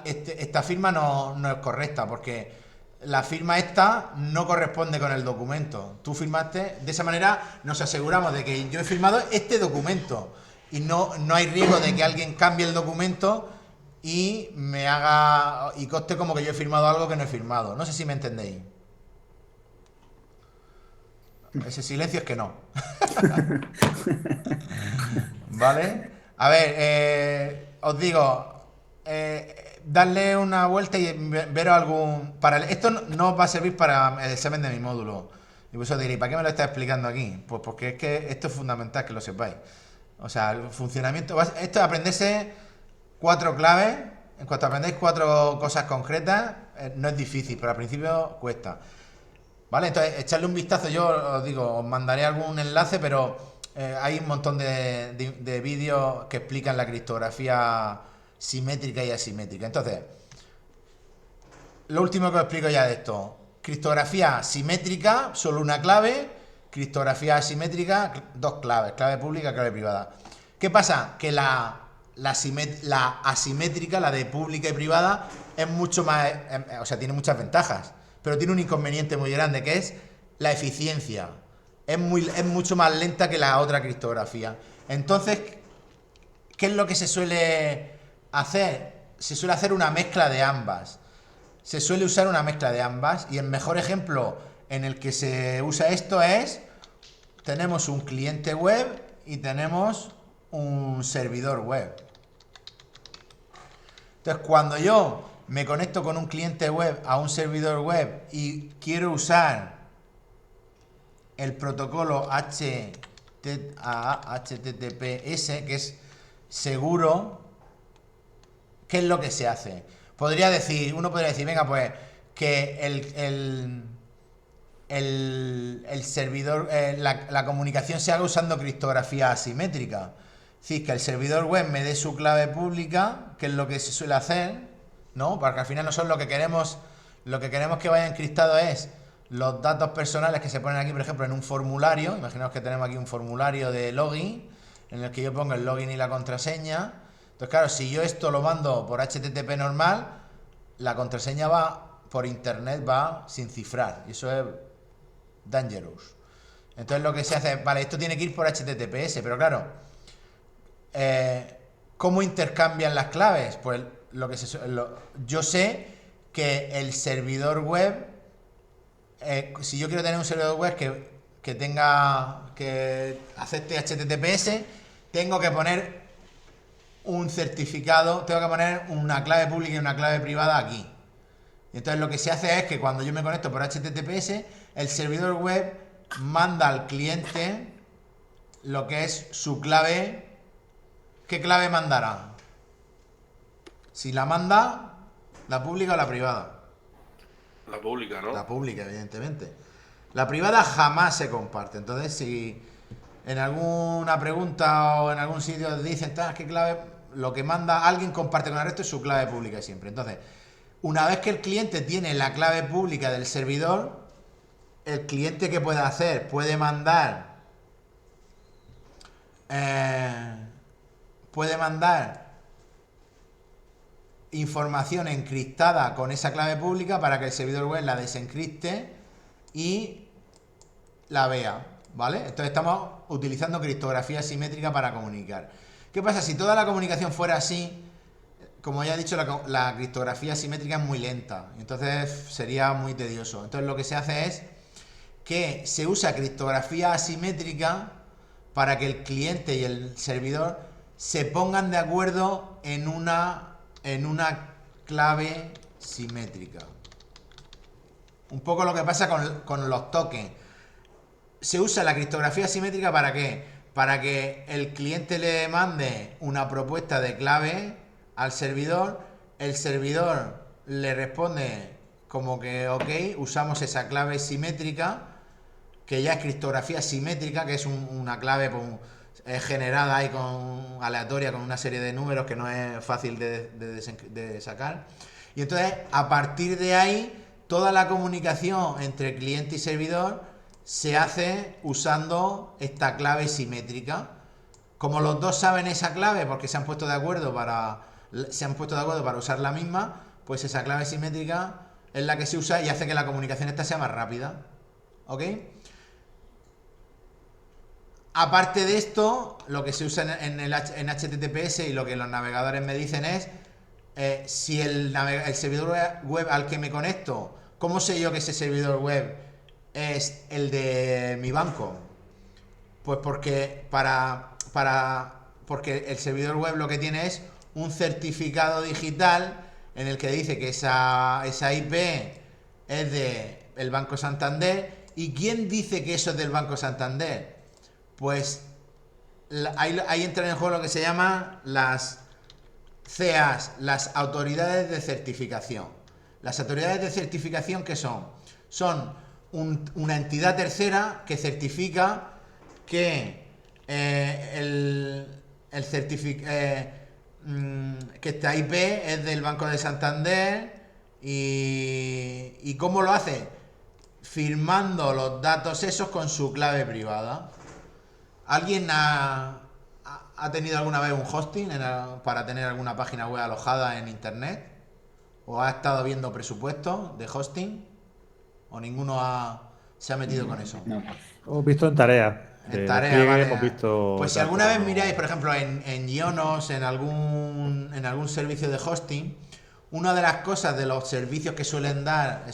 esta firma no es correcta, porque la firma esta no corresponde con el documento. Tú firmaste, de esa manera nos aseguramos de que yo he firmado este documento y no hay riesgo de que alguien cambie el documento y me haga y conste como que yo he firmado algo que no he firmado. No sé si me entendéis. Ese silencio es que no. ¿Vale? A ver, os digo, darle una vuelta y veros algún... Esto no va a servir para el examen de mi módulo. Y vosotros diréis, ¿para qué me lo estás explicando aquí? Pues porque es que esto es fundamental que lo sepáis. O sea, el funcionamiento... Esto es aprenderse 4 claves. En cuanto aprendáis 4 cosas concretas, no es difícil, pero al principio cuesta. ¿Vale? Entonces, echarle un vistazo. Yo os digo, os mandaré algún enlace, pero hay un montón de vídeos que explican la criptografía simétrica y asimétrica. Entonces, lo último que os explico ya de esto. Criptografía simétrica, solo una clave. Criptografía asimétrica, 2 claves. Clave pública, clave privada. ¿Qué pasa? Que la asimétrica, la de pública y privada, es mucho más... o sea, tiene muchas ventajas, pero tiene un inconveniente muy grande, que es la eficiencia. Es mucho más lenta que la otra criptografía. Entonces, ¿qué es lo que se suele hacer? Se suele hacer una mezcla de ambas. Se suele usar una mezcla de ambas, y el mejor ejemplo en el que se usa esto es, tenemos un cliente web y tenemos un servidor web. Entonces, cuando yo me conecto con un cliente web a un servidor web y quiero usar el protocolo HTTPS, que es seguro, ¿qué es lo que se hace? Uno podría decir, venga, pues que el servidor, la comunicación se haga usando criptografía asimétrica. Es decir, que el servidor web me dé su clave pública, que es lo que se suele hacer, ¿no? Porque al final nosotros lo que queremos que vaya encriptado es los datos personales que se ponen aquí, por ejemplo, en un formulario. Imaginaos que tenemos aquí un formulario de login, en el que yo pongo el login y la contraseña. Entonces, claro, si yo esto lo mando por HTTP normal, la contraseña va por internet, va sin cifrar, y eso es dangerous. Entonces lo que se hace es, vale, esto tiene que ir por HTTPS, pero claro, ¿cómo intercambian las claves? Pues yo sé que el servidor web, si yo quiero tener un servidor web que acepte HTTPS, tengo que poner un certificado, tengo que poner una clave pública y una clave privada aquí. Y entonces lo que se hace es que cuando yo me conecto por HTTPS, el servidor web manda al cliente lo que es su clave. ¿Qué clave mandará? Si la manda, ¿la pública o la privada?
La pública, ¿no?
La pública, evidentemente. La privada jamás se comparte. Entonces, si en alguna pregunta o en algún sitio dicen, ¿qué clave? Lo que manda alguien comparte con el resto es su clave pública siempre. Entonces, una vez que el cliente tiene la clave pública del servidor, el cliente, ¿qué puede hacer? Puede mandar información encriptada con esa clave pública para que el servidor web la desencripte y la vea, ¿vale? Entonces estamos utilizando criptografía simétrica para comunicar. ¿Qué pasa? Si toda la comunicación fuera así, como ya he dicho, la criptografía simétrica es muy lenta, entonces sería muy tedioso. Entonces lo que se hace es que se usa criptografía asimétrica para que el cliente y el servidor se pongan de acuerdo en una clave simétrica. Un poco lo que pasa con los tokens. Se usa la criptografía simétrica ¿para qué? Para que el cliente le mande una propuesta de clave al servidor, el servidor le responde como que ok, usamos esa clave simétrica, que ya es criptografía simétrica, que es una clave generada ahí aleatoria con una serie de números que no es fácil de sacar. Y entonces, a partir de ahí, toda la comunicación entre cliente y servidor se hace usando esta clave simétrica. Como los dos saben esa clave porque se han puesto de acuerdo para usar la misma, pues esa clave simétrica es la que se usa y hace que la comunicación esta sea más rápida. ¿Ok? Aparte de esto, lo que se usa en HTTPS y lo que los navegadores me dicen es si el servidor web al que me conecto, ¿cómo sé yo que ese servidor web es el de mi banco? Pues porque porque el servidor web lo que tiene es un certificado digital en el que dice que esa IP es del Banco Santander. ¿Y quién dice que eso es del Banco Santander? Pues ahí entra en el juego lo que se llama las CEAs, las autoridades de certificación. Las autoridades de certificación, ¿qué son? Son una entidad tercera que certifica que que esta IP es del Banco de Santander. ¿Y cómo lo hace? Firmando los datos esos con su clave privada. ¿Alguien ha tenido alguna vez un hosting para tener alguna página web alojada en internet? ¿O ha estado viendo presupuestos de hosting? ¿O ninguno se ha metido con eso?
No.
Hemos visto en tarea.
En tarea, vale.
Hemos visto
pues si alguna vez miráis, por ejemplo, en Ionos, en algún servicio de hosting, una de las cosas de los servicios que suelen dar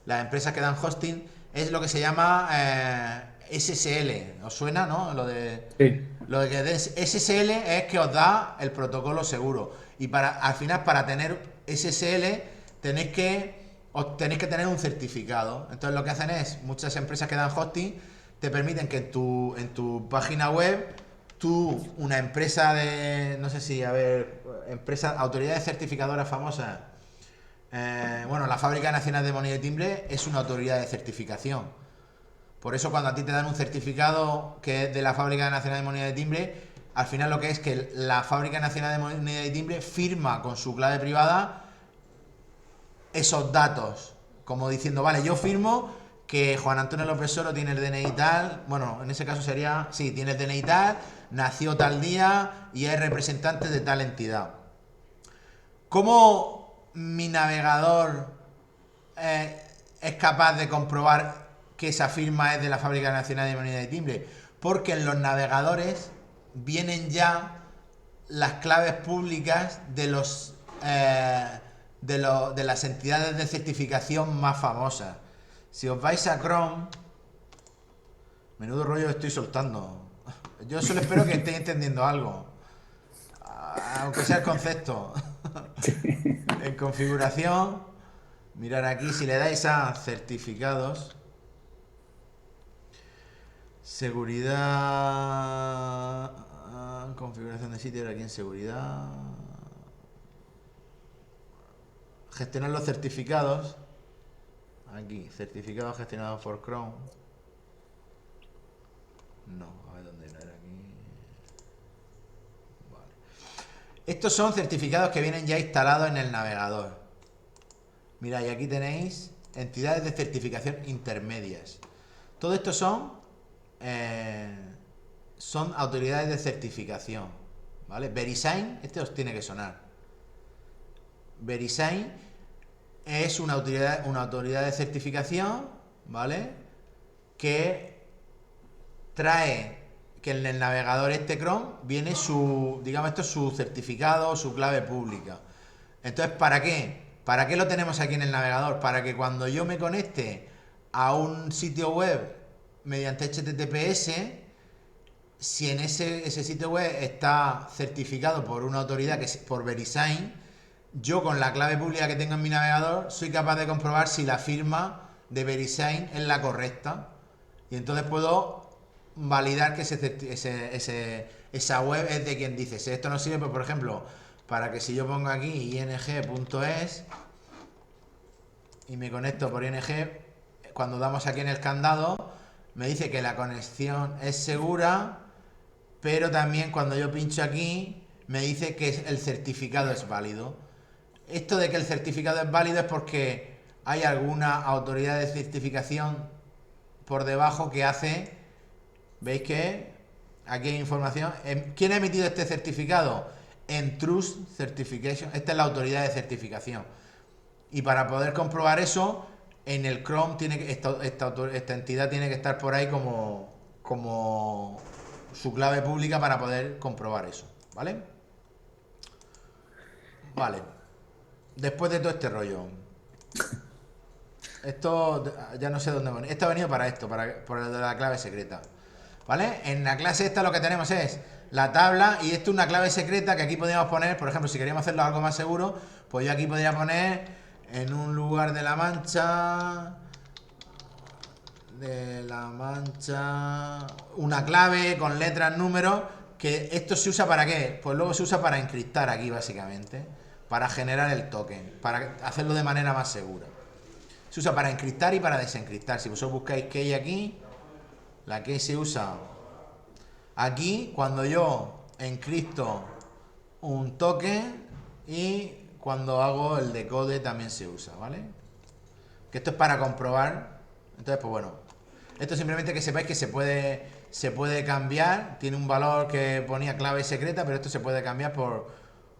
las empresas que dan hosting es lo que se llama SSL. ¿Os suena, no?
Sí.
Lo de que SSL es que os da el protocolo seguro. Y al final, para tener SSL, tenéis que tener un certificado. Entonces lo que hacen es, muchas empresas que dan hosting, te permiten que en tu página web, una empresa no sé si, autoridades certificadoras famosas, la Fábrica Nacional de Moneda y Timbre es una autoridad de certificación. Por eso cuando a ti te dan un certificado que es de la Fábrica Nacional de Moneda y Timbre, al final lo que es que la Fábrica Nacional de Moneda y Timbre firma con su clave privada esos datos, como diciendo, vale, yo firmo que Juan Antonio López Soro tiene el DNI tal, bueno, en ese caso sería, sí, tiene el DNI tal, nació tal día y es representante de tal entidad. ¿Cómo mi navegador es capaz de comprobar que esa firma es de la Fábrica Nacional de Moneda y Timbre? Porque en los navegadores vienen ya las claves públicas de las entidades de certificación más famosas. Si os vais a Chrome, menudo rollo estoy soltando. Yo solo espero que estéis entendiendo algo, aunque sea el concepto. En configuración, mirar aquí, si le dais a certificados, seguridad, configuración de sitio, aquí en seguridad, gestionar los certificados, aquí, certificados gestionados por Chrome, no, a ver dónde era aquí, vale. Estos son certificados que vienen ya instalados en el navegador. Mirad, y aquí tenéis entidades de certificación intermedias. Todo esto son autoridades de certificación, ¿vale? VeriSign, este os tiene que sonar. VeriSign es una autoridad de certificación, ¿vale? Que trae que en el navegador este Chrome viene su, digamos, esto es su certificado, su clave pública. Entonces, ¿para qué? ¿Para qué lo tenemos aquí en el navegador? Para que cuando yo me conecte a un sitio web mediante HTTPS, si en ese sitio web está certificado por una autoridad, que es por VeriSign, yo con la clave pública que tengo en mi navegador soy capaz de comprobar si la firma de VeriSign es la correcta. Y entonces puedo validar que esa web es de quien dice. Si esto no sirve, pues, por ejemplo, para que si yo pongo aquí ing.es y me conecto por ing, cuando damos aquí en el candado, me dice que la conexión es segura, pero también cuando yo pincho aquí, me dice que el certificado es válido. Esto de que el certificado es válido es porque hay alguna autoridad de certificación por debajo que hace, ¿veis que aquí hay información? ¿Quién ha emitido este certificado? Trust Certification, esta es la autoridad de certificación. Y para poder comprobar eso, en el Chrome esta entidad tiene que estar por ahí como su clave pública para poder comprobar eso, ¿vale? Vale. Después de todo este rollo, esto ya no sé dónde venir. Esto ha venido para esto, por el de la clave secreta, ¿vale? En la clase esta lo que tenemos es la tabla, y esto es una clave secreta que aquí podríamos poner, por ejemplo, si queríamos hacerlo algo más seguro, pues yo aquí podría poner en un lugar de la mancha una clave con letras, números, que esto se usa ¿para qué? Pues luego se usa para encriptar aquí, básicamente, para generar el token, para hacerlo de manera más segura. Se usa para encriptar y para desencriptar. Si vosotros buscáis key aquí, la key se usa aquí cuando yo encripto un token, y cuando hago el decode también se usa, ¿vale? Que esto es para comprobar. Entonces, pues bueno, esto simplemente que sepáis que se puede cambiar. Tiene un valor que ponía clave secreta, pero esto se puede cambiar por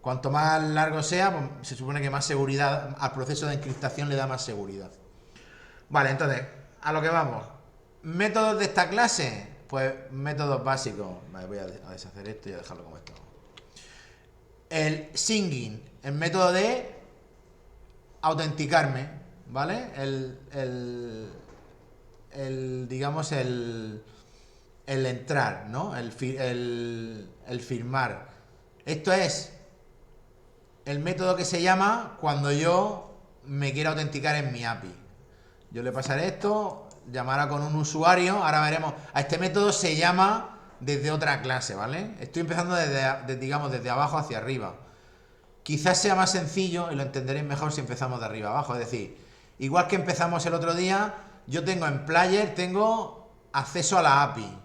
cuanto más largo sea, pues se supone que más seguridad al proceso de encriptación le da más seguridad. Vale, entonces, a lo que vamos. Métodos de esta clase, pues métodos básicos. Vale, voy a deshacer esto y a dejarlo como esto. El singing, el método de autenticarme, ¿vale? Digamos, el entrar, ¿no? El firmar. Esto es el método que se llama cuando yo me quiero autenticar en mi API. Yo le pasaré esto, llamará con un usuario, ahora veremos. A este método se llama desde otra clase, ¿vale? Estoy empezando desde abajo hacia arriba. Quizás sea más sencillo y lo entenderéis mejor si empezamos de arriba abajo. Es decir, igual que empezamos el otro día, yo tengo en Player, tengo acceso a la API.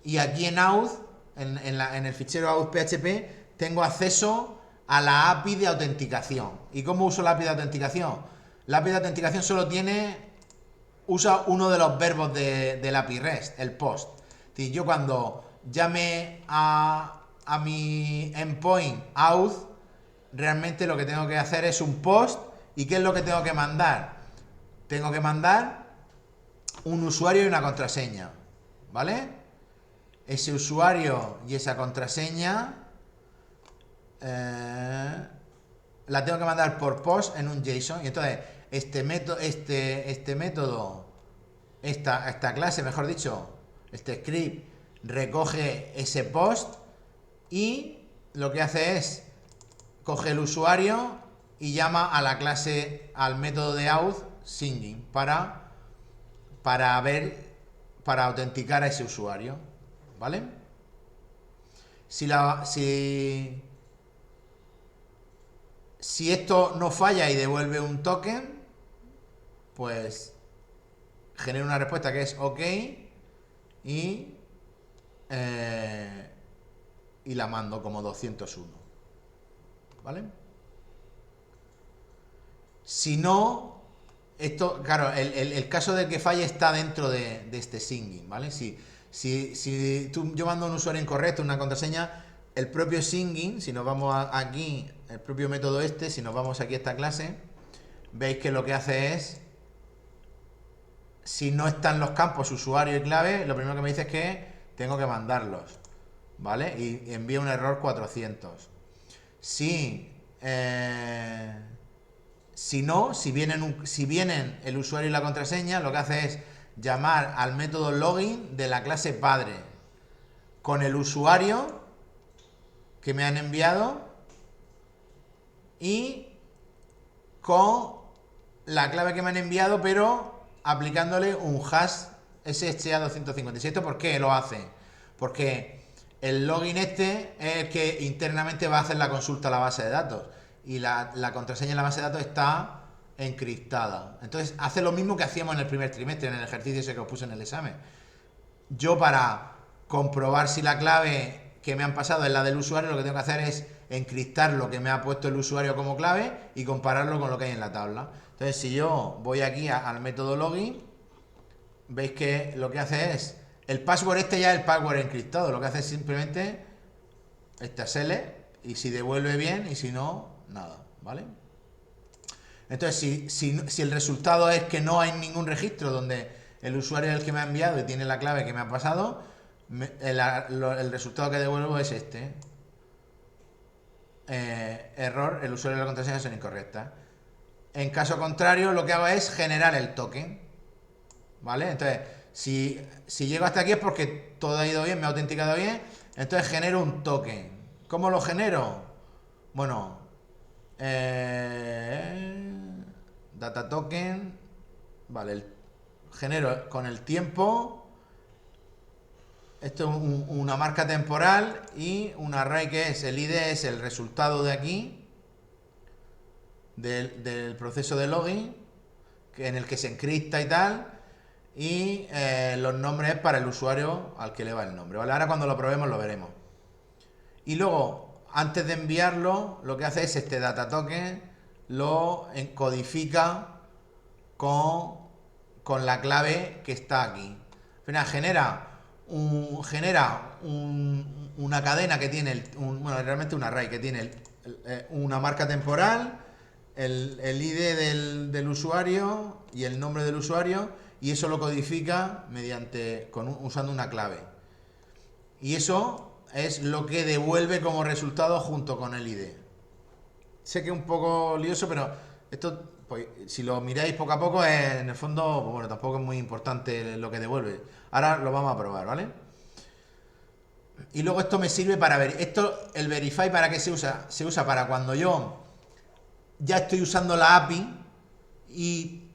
Y aquí en Auth, en el fichero auth.php, tengo acceso a la API de autenticación. ¿Y cómo uso la API de autenticación? La API de autenticación solo usa uno de los verbos del API REST, el POST. Es decir, yo cuando llame a mi endpoint auth, realmente lo que tengo que hacer es un POST. ¿Y qué es lo que tengo que mandar? Tengo que mandar un usuario y una contraseña, ¿vale? Ese usuario y esa contraseña la tengo que mandar por POST en un JSON. Y entonces este método, esta clase, mejor dicho, este script recoge ese POST y lo que hace es coge el usuario y llama a la clase, al método de auth singing para autenticar a ese usuario, ¿vale? Si esto no falla y devuelve un token, pues genera una respuesta que es OK y la mando como 201, ¿vale? Si no, esto, claro, el caso de que falle está dentro de este singing, ¿vale? Si yo mando un usuario incorrecto, una contraseña, el propio singing, si nos vamos aquí, el propio método si nos vamos aquí a esta clase, veis que lo que hace es, si no están los campos usuario y clave, lo primero que me dice es que tengo que mandarlos, ¿vale? Y envía un error 400. Si vienen el usuario y la contraseña, lo que hace es llamar al método login de la clase padre con el usuario que me han enviado y con la clave que me han enviado, pero aplicándole un hash SHA-257. ¿Por qué lo hace? Porque el login es el que internamente va a hacer la consulta a la base de datos y la contraseña en la base de datos está encriptada. Entonces hace lo mismo que hacíamos en el primer trimestre, en el ejercicio ese que os puse en el examen. Yo, para comprobar si la clave que me han pasado es la del usuario, lo que tengo que hacer es encriptar lo que me ha puesto el usuario como clave y compararlo con lo que hay en la tabla. Entonces, si yo voy aquí al método login, veis que lo que hace es el password ya es el password encriptado. Lo que hace es simplemente sele y si devuelve bien y si no, nada, ¿vale? Entonces, si el resultado es que no hay ningún registro donde el usuario es el que me ha enviado y tiene la clave que me ha pasado, el resultado que devuelvo es error, el usuario y la contraseña son incorrectas. En caso contrario, lo que hago es generar el token, ¿vale? Entonces, si llego hasta aquí es porque todo ha ido bien, me ha autenticado bien, entonces genero un token. ¿Cómo lo genero? Bueno, data token, vale, genero con el tiempo. Esto es una marca temporal y un array que es el ID, es el resultado de aquí del proceso de login, en el que se encripta y tal, y los nombres para el usuario al que le va el nombre, ¿vale? Ahora cuando lo probemos lo veremos. Y luego, antes de enviarlo, lo que hace es este data token, lo encodifica con la clave que está aquí. Al final genera una cadena que tiene, realmente un array que tiene una marca temporal, el ID del usuario y el nombre del usuario, y eso lo codifica usando una clave. Y eso es lo que devuelve como resultado junto con el ID. Sé que es un poco lioso, pero esto, pues, si lo miráis poco a poco, en el fondo, pues bueno, tampoco es muy importante lo que devuelve. Ahora lo vamos a probar, ¿vale? Y luego esto me sirve para ver. El verify, ¿para qué se usa? Se usa para cuando yo ya estoy usando la API y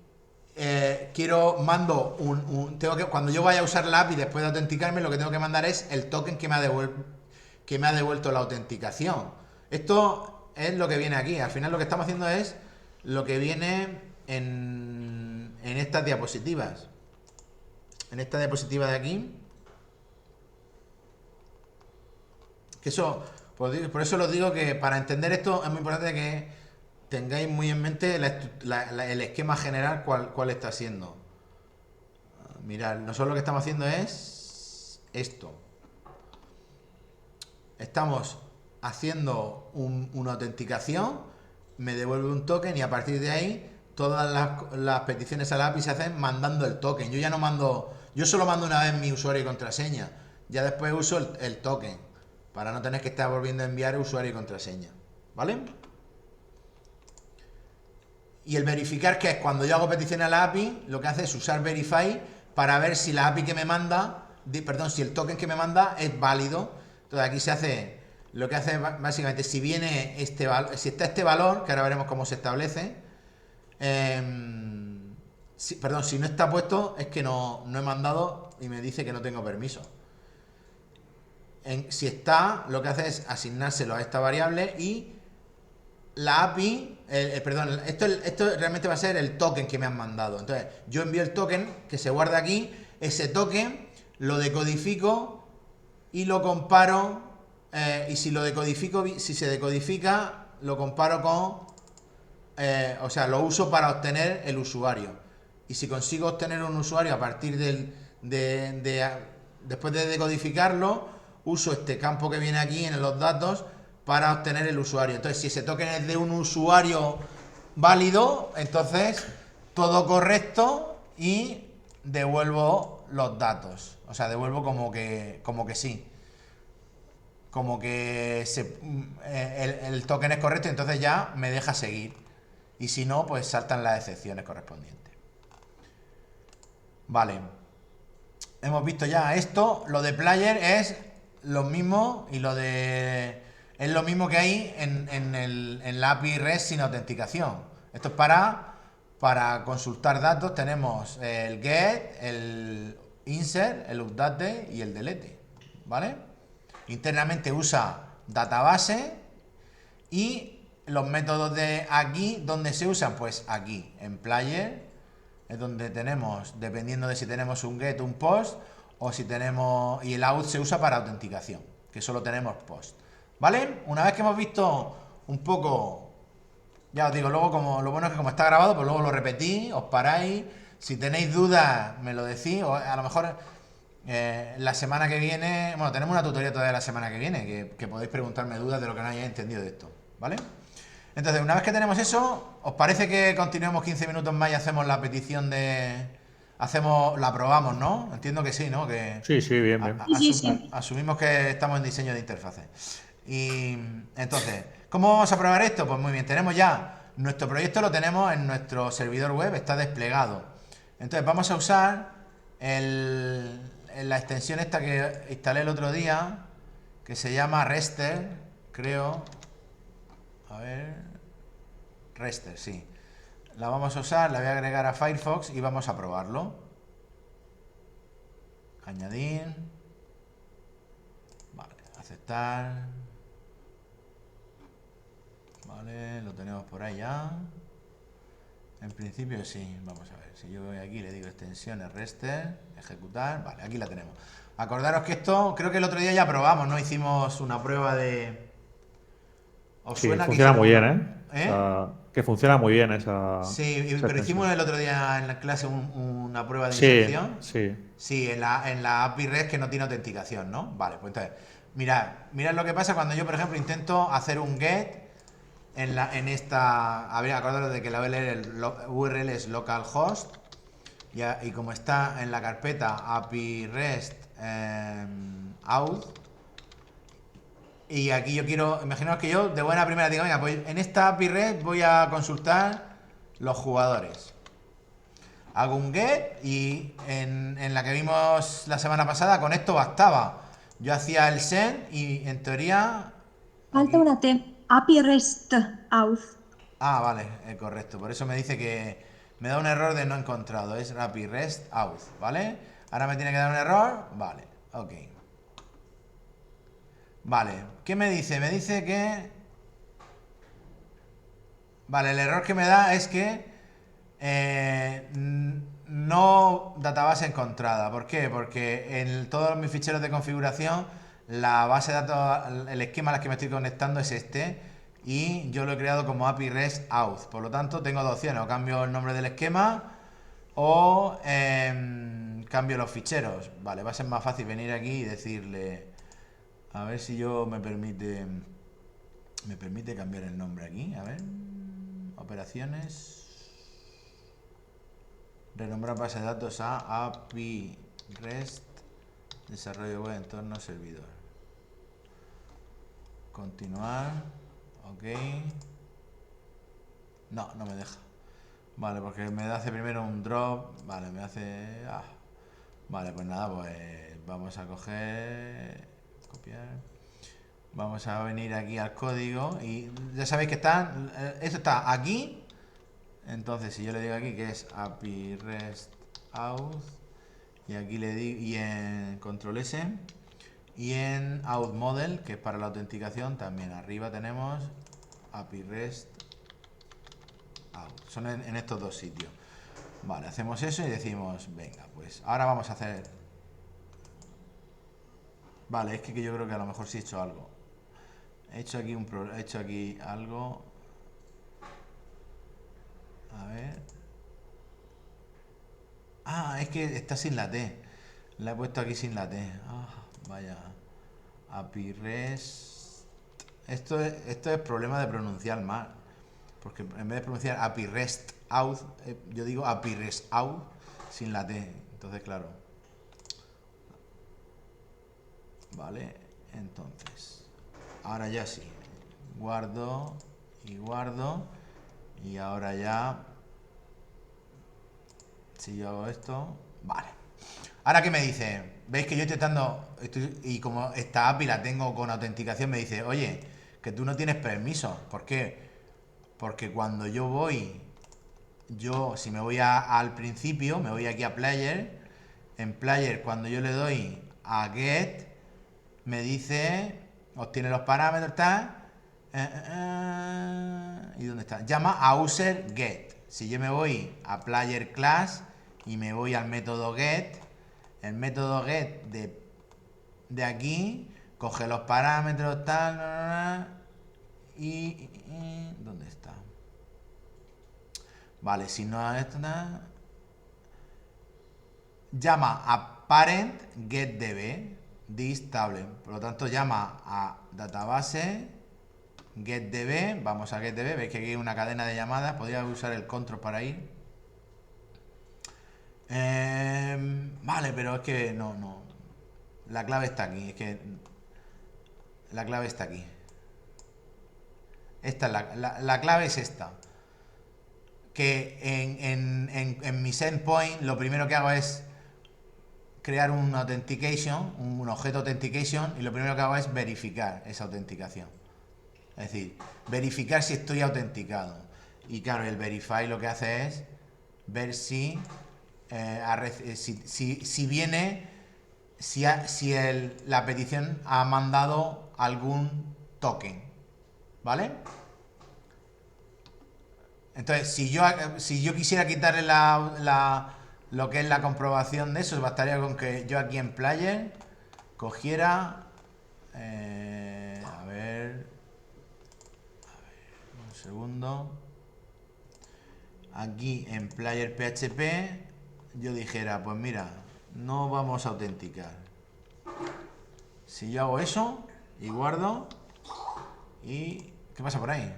cuando yo vaya a usar la API después de autenticarme, lo que tengo que mandar es el token que me ha devuelto la autenticación. Esto es lo que viene aquí. Al final lo que estamos haciendo es lo que viene en estas diapositivas. En esta diapositiva de aquí. Que eso, por eso os digo que para entender esto es muy importante que tengáis muy en mente el esquema general cuál está siendo. Mirad, nosotros lo que estamos haciendo es esto. Estamos haciendo una autenticación, me devuelve un token y a partir de ahí todas las peticiones a la API se hacen mandando el token. Yo solo mando una vez mi usuario y contraseña. Ya después uso el token para no tener que estar volviendo a enviar usuario y contraseña. ¿Vale? Y el verificar, que es cuando yo hago petición a la API, lo que hace es usar verify para ver si la API que me manda, si el token que me manda es válido. Entonces aquí se hace lo que hace es básicamente, si viene si está este valor, que ahora veremos cómo se establece, perdón, si no está puesto es que no he mandado y me dice que no tengo permiso. Si está, lo que hace es asignárselo a esta variable y la API, perdón, esto realmente va a ser el token que me han mandado. Entonces, yo envío el token que se guarda aquí, ese token lo decodifico y lo comparo, y si lo decodifico, si se decodifica, lo comparo con, o sea, lo uso para obtener el usuario. Y si consigo obtener un usuario a partir después de decodificarlo, uso este campo que viene aquí en los datos para obtener el usuario. Entonces, si ese token es de un usuario válido, entonces todo correcto y devuelvo los datos. O sea, devuelvo como que sí. Como que el token es correcto y entonces ya me deja seguir. Y si no, pues saltan las excepciones correspondientes. Vale. Hemos visto ya esto. Lo de player es lo mismo y es lo mismo que hay en la API REST sin autenticación. Esto es para consultar datos. Tenemos el get, el insert, el update y el delete. ¿Vale? Internamente usa database y los métodos de aquí, ¿dónde se usan? Pues aquí, en player, es donde tenemos, dependiendo de si tenemos un get, un post, o si tenemos, y el out se usa para autenticación, que solo tenemos post. ¿Vale? Una vez que hemos visto un poco, ya os digo, luego como lo bueno es que como está grabado, pues luego lo repetís, os paráis, si tenéis dudas me lo decís, o a lo mejor la semana que viene, bueno, tenemos una tutoría todavía la semana que viene, que podéis preguntarme dudas de lo que no hayáis entendido de esto, ¿vale? Entonces, una vez que tenemos eso, ¿os parece que continuemos 15 minutos más y hacemos la petición la aprobamos, ¿no? Entiendo que sí, ¿no? Que
Sí, sí, bien, bien.
Sí.
asumimos que estamos en diseño de interfaces. Y entonces, ¿cómo vamos a probar esto? Pues muy bien, tenemos ya nuestro proyecto, lo tenemos en nuestro servidor web, está desplegado. Entonces, vamos a usar la extensión esta que instalé el otro día, que se llama Rester, creo. A ver, Rester, sí. La vamos a usar, la voy a agregar a Firefox y vamos a probarlo. Añadir. Vale, aceptar. Vale, lo tenemos por ahí ya. En principio sí, vamos a ver. Si yo voy aquí, le digo extensiones Rester, ejecutar. Vale, aquí la tenemos. Acordaros que esto, creo que el otro día ya probamos, ¿no? Hicimos una prueba de... ¿Os
Sí,
suena que
funciona
hicimos
muy bien,
una-
¿eh? O sea, que funciona muy bien esa
Sí, pero
extensión.
hicimos el otro día en la clase una prueba de
Sí,
inserción.
sí.
Sí, en la API REST que no tiene autenticación, ¿no? Vale, pues entonces, mirad lo que pasa cuando yo, por ejemplo, intento hacer un get en esta... A ver, acordaros de que la URL es localhost y como está en la carpeta API REST auth, y aquí yo quiero, imaginaos que yo de buena primera digo, venga, pues en esta API REST voy a consultar los jugadores. Hago un get y en la que vimos la semana pasada con esto bastaba. Yo hacía el send y en teoría...
Falta
aquí-
una T. API REST auth.
vale, correcto. Por eso me dice que me da un error de no encontrado. Es API REST auth, ¿vale? Ahora me tiene que dar un error. Vale, ok. Vale, ¿qué me dice? Me dice que... Vale, el error que me da es que no database encontrada. ¿Por qué? Porque en todos mis ficheros de configuración la base de datos, el esquema al que me estoy conectando es este y yo lo he creado como API REST auth. Por lo tanto, tengo dos opciones: o cambio el nombre del esquema o cambio los ficheros. Vale, va a ser más fácil venir aquí y decirle, a ver si me permite cambiar el nombre aquí. A ver, operaciones, renombrar base de datos a API REST desarrollo web entorno servidor, continuar, ok. No me deja. Vale, porque me hace primero un drop. Vale, me hace... Vale, pues nada, pues vamos a coger, copiar. Vamos a venir aquí al código y ya sabéis que está, esto está aquí. Entonces, si yo le digo aquí que es API REST Auth, y aquí le digo, y en control S, y en Auth Model, que es para la autenticación, también arriba tenemos API REST Auth. Son en estos dos sitios. Vale, hacemos eso y decimos, venga, pues ahora vamos a hacer. Vale, es que yo creo que a lo mejor sí he hecho algo. He hecho aquí algo. A ver. Ah, es que está sin la T. La he puesto aquí sin la T. Ah, vaya. API REST. Esto es problema de pronunciar mal. Porque en vez de pronunciar API REST Auth, yo digo API REST Auth sin la T. Entonces, claro. Vale, entonces. Ahora ya sí. Guardo y guardo. Y ahora ya. Si yo hago esto. Vale. Ahora que me dice, veis que yo y como esta API la tengo con autenticación, me dice, oye, que tú no tienes permiso. ¿Por qué? Porque cuando si me voy al principio, me voy aquí a Player, en Player cuando yo le doy a Get, me dice, obtiene los parámetros, tal, ¿y dónde está? Llama a user get. Si yo me voy a Player Class y me voy al método Get, el método Get de aquí coge los parámetros, tal, y ¿dónde está? Vale, si no esto nada, llama a parent getDB this table. Por lo tanto, llama a database getDB. Vamos a getDB. Veis que aquí hay una cadena de llamadas. Podría usar el control para ir. Vale, pero es que no. La clave está aquí. Es que la clave está aquí. Esta es la clave es esta. Que en mi endpoint lo primero que hago es crear un authentication, un objeto authentication, y lo primero que hago es verificar esa autenticación. Es decir, verificar si estoy autenticado. Y claro, el verify lo que hace es ver si viene, la petición ha mandado algún token. ¿Vale? Entonces, si yo quisiera quitarle lo que es la comprobación de eso, bastaría con que yo aquí en Player cogiera, a ver, un segundo, aquí en Player PHP yo dijera, pues mira, no vamos a autenticar. Si yo hago eso y guardo, y ¿qué pasa por ahí?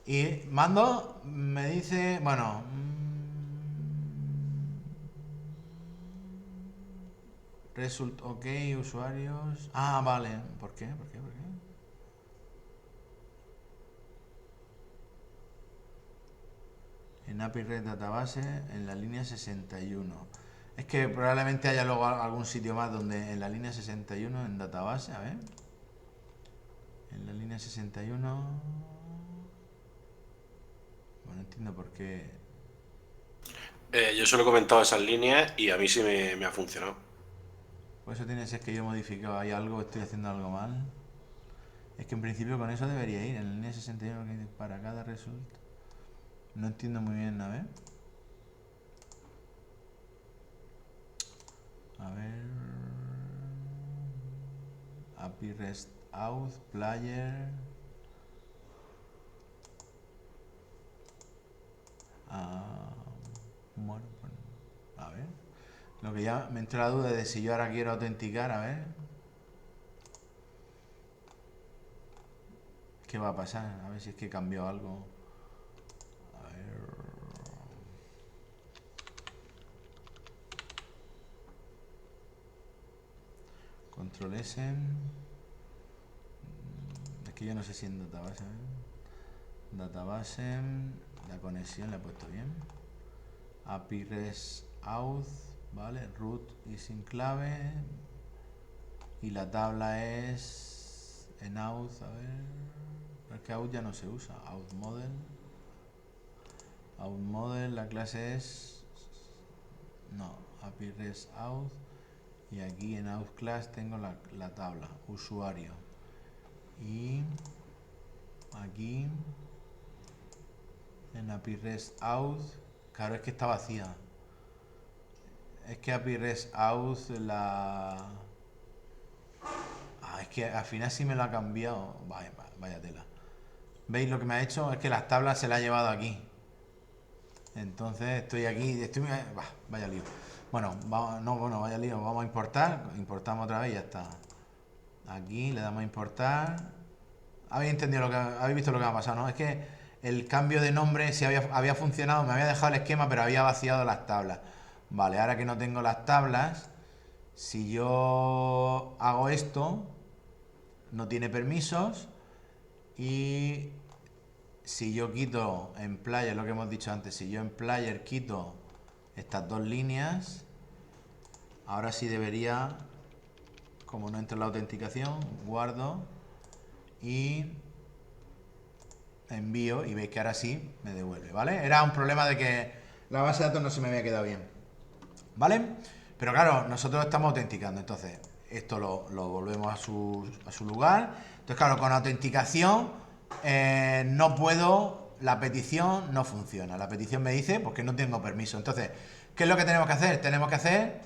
Y mando, me dice, bueno, result ok, usuarios. Ah, vale. ¿Por qué? En API Red Database, en la línea 61. Es que probablemente haya luego algún sitio más donde en la línea 61, en Database, a ver. En la línea 61. Bueno, no entiendo por qué.
Yo se lo he comentado esas líneas y a mí sí me ha funcionado.
Por eso tiene que ser que yo he modificado ahí algo, estoy haciendo algo mal. Es que en principio con eso debería ir, en la línea 61 que para cada result. No entiendo muy bien, a ver. A ver. API REST Auth, Player. Bueno, pues, a ver. Lo que ya me entra la duda de si yo ahora quiero autenticar, a ver. ¿Qué va a pasar? A ver si es que cambió algo. A ver. Control S. Es que yo no sé si en database. Database. La conexión la he puesto bien. API REST Auth. Vale. Root y sin clave. Y la tabla es en auth, a ver, es que auth ya no se usa, auth model, la clase es, no, API REST auth, y aquí en auth class tengo la tabla, usuario, y aquí en API REST auth, claro, es que está vacía, es que API REST auth es que al final sí me lo ha cambiado. Vaya tela. ¿Veis lo que me ha hecho? Es que las tablas se las ha llevado aquí. Entonces estoy aquí. Vaya lío. Bueno, vaya lío. Vamos a importar. Importamos otra vez y ya está. Aquí le damos a importar. Habéis visto lo que me ha pasado, ¿no? Es que el cambio de nombre sí había funcionado. Me había dejado el esquema, pero había vaciado las tablas. Vale, ahora que no tengo las tablas, si yo hago esto, no tiene permisos, y si yo quito en player, lo que hemos dicho antes, si yo en player quito estas dos líneas, ahora sí debería, como no entra la autenticación, guardo y envío, y veis que ahora sí me devuelve, ¿vale? Era un problema de que la base de datos no se me había quedado bien, ¿vale? Pero claro, nosotros estamos autenticando, entonces esto lo volvemos a su lugar. Entonces claro, con autenticación no puedo, la petición no funciona. La petición me dice pues que no tengo permiso. Entonces, ¿qué es lo que tenemos que hacer? Tenemos que hacer,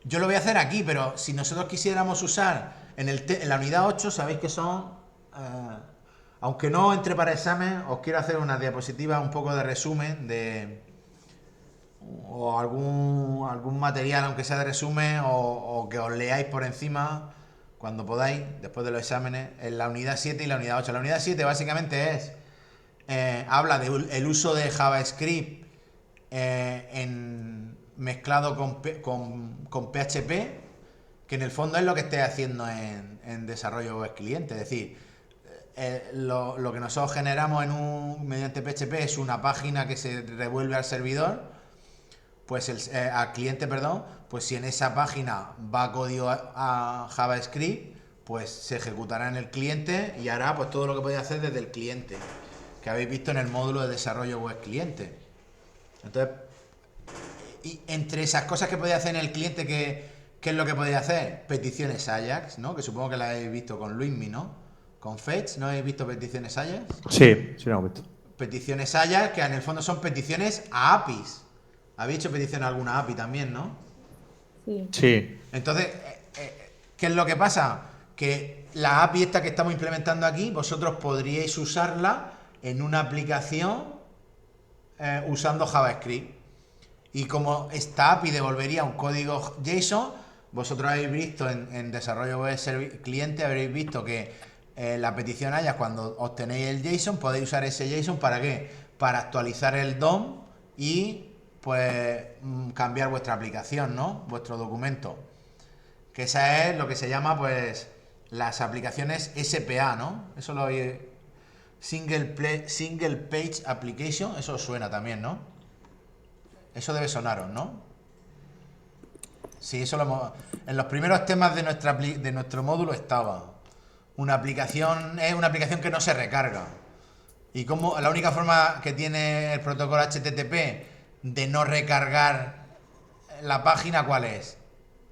yo lo voy a hacer aquí, pero si nosotros quisiéramos usar en la unidad 8, sabéis que son, aunque no entre para examen, os quiero hacer una diapositiva, un poco de resumen o algún material, aunque sea de resumen, o que os leáis por encima cuando podáis, después de los exámenes, en la unidad 7 y la unidad 8. La unidad 7 básicamente habla del uso de JavaScript mezclado con PHP, que en el fondo es lo que esté haciendo en desarrollo web cliente. Es decir, lo que nosotros generamos mediante PHP es una página que se devuelve al servidor, pues al cliente, perdón, pues si en esa página va código a JavaScript, pues se ejecutará en el cliente y hará pues todo lo que podéis hacer desde el cliente, que habéis visto en el módulo de desarrollo web cliente. Entonces, y entre esas cosas que podéis hacer en el cliente, ¿qué es lo que podéis hacer? Peticiones Ajax, ¿no? Que supongo que la habéis visto con Luismi, ¿no? Con Fetch, ¿no habéis visto peticiones Ajax?
Sí, lo hemos visto.
Peticiones Ajax, que en el fondo son peticiones a APIs. Habéis hecho petición a alguna API también, ¿no?
Sí.
Entonces, ¿qué es lo que pasa? Que la API esta que estamos implementando aquí, vosotros podríais usarla en una aplicación usando JavaScript. Y como esta API devolvería un código JSON, vosotros habéis visto en desarrollo web cliente, habréis visto que la petición Ajax, cuando obtenéis el JSON, podéis usar ese JSON ¿para qué? Para actualizar el DOM y pues cambiar vuestra aplicación, ¿no? Vuestro documento. Que esa es lo que se llama pues las aplicaciones SPA, ¿no? Eso lo oí. Single Page Application, eso os suena también, ¿no? Eso debe sonaros, ¿no? Sí, eso en los primeros temas de nuestro módulo estaba. Una aplicación es una aplicación que no se recarga. Y como la única forma que tiene el protocolo HTTP de no recargar la página, ¿cuál es?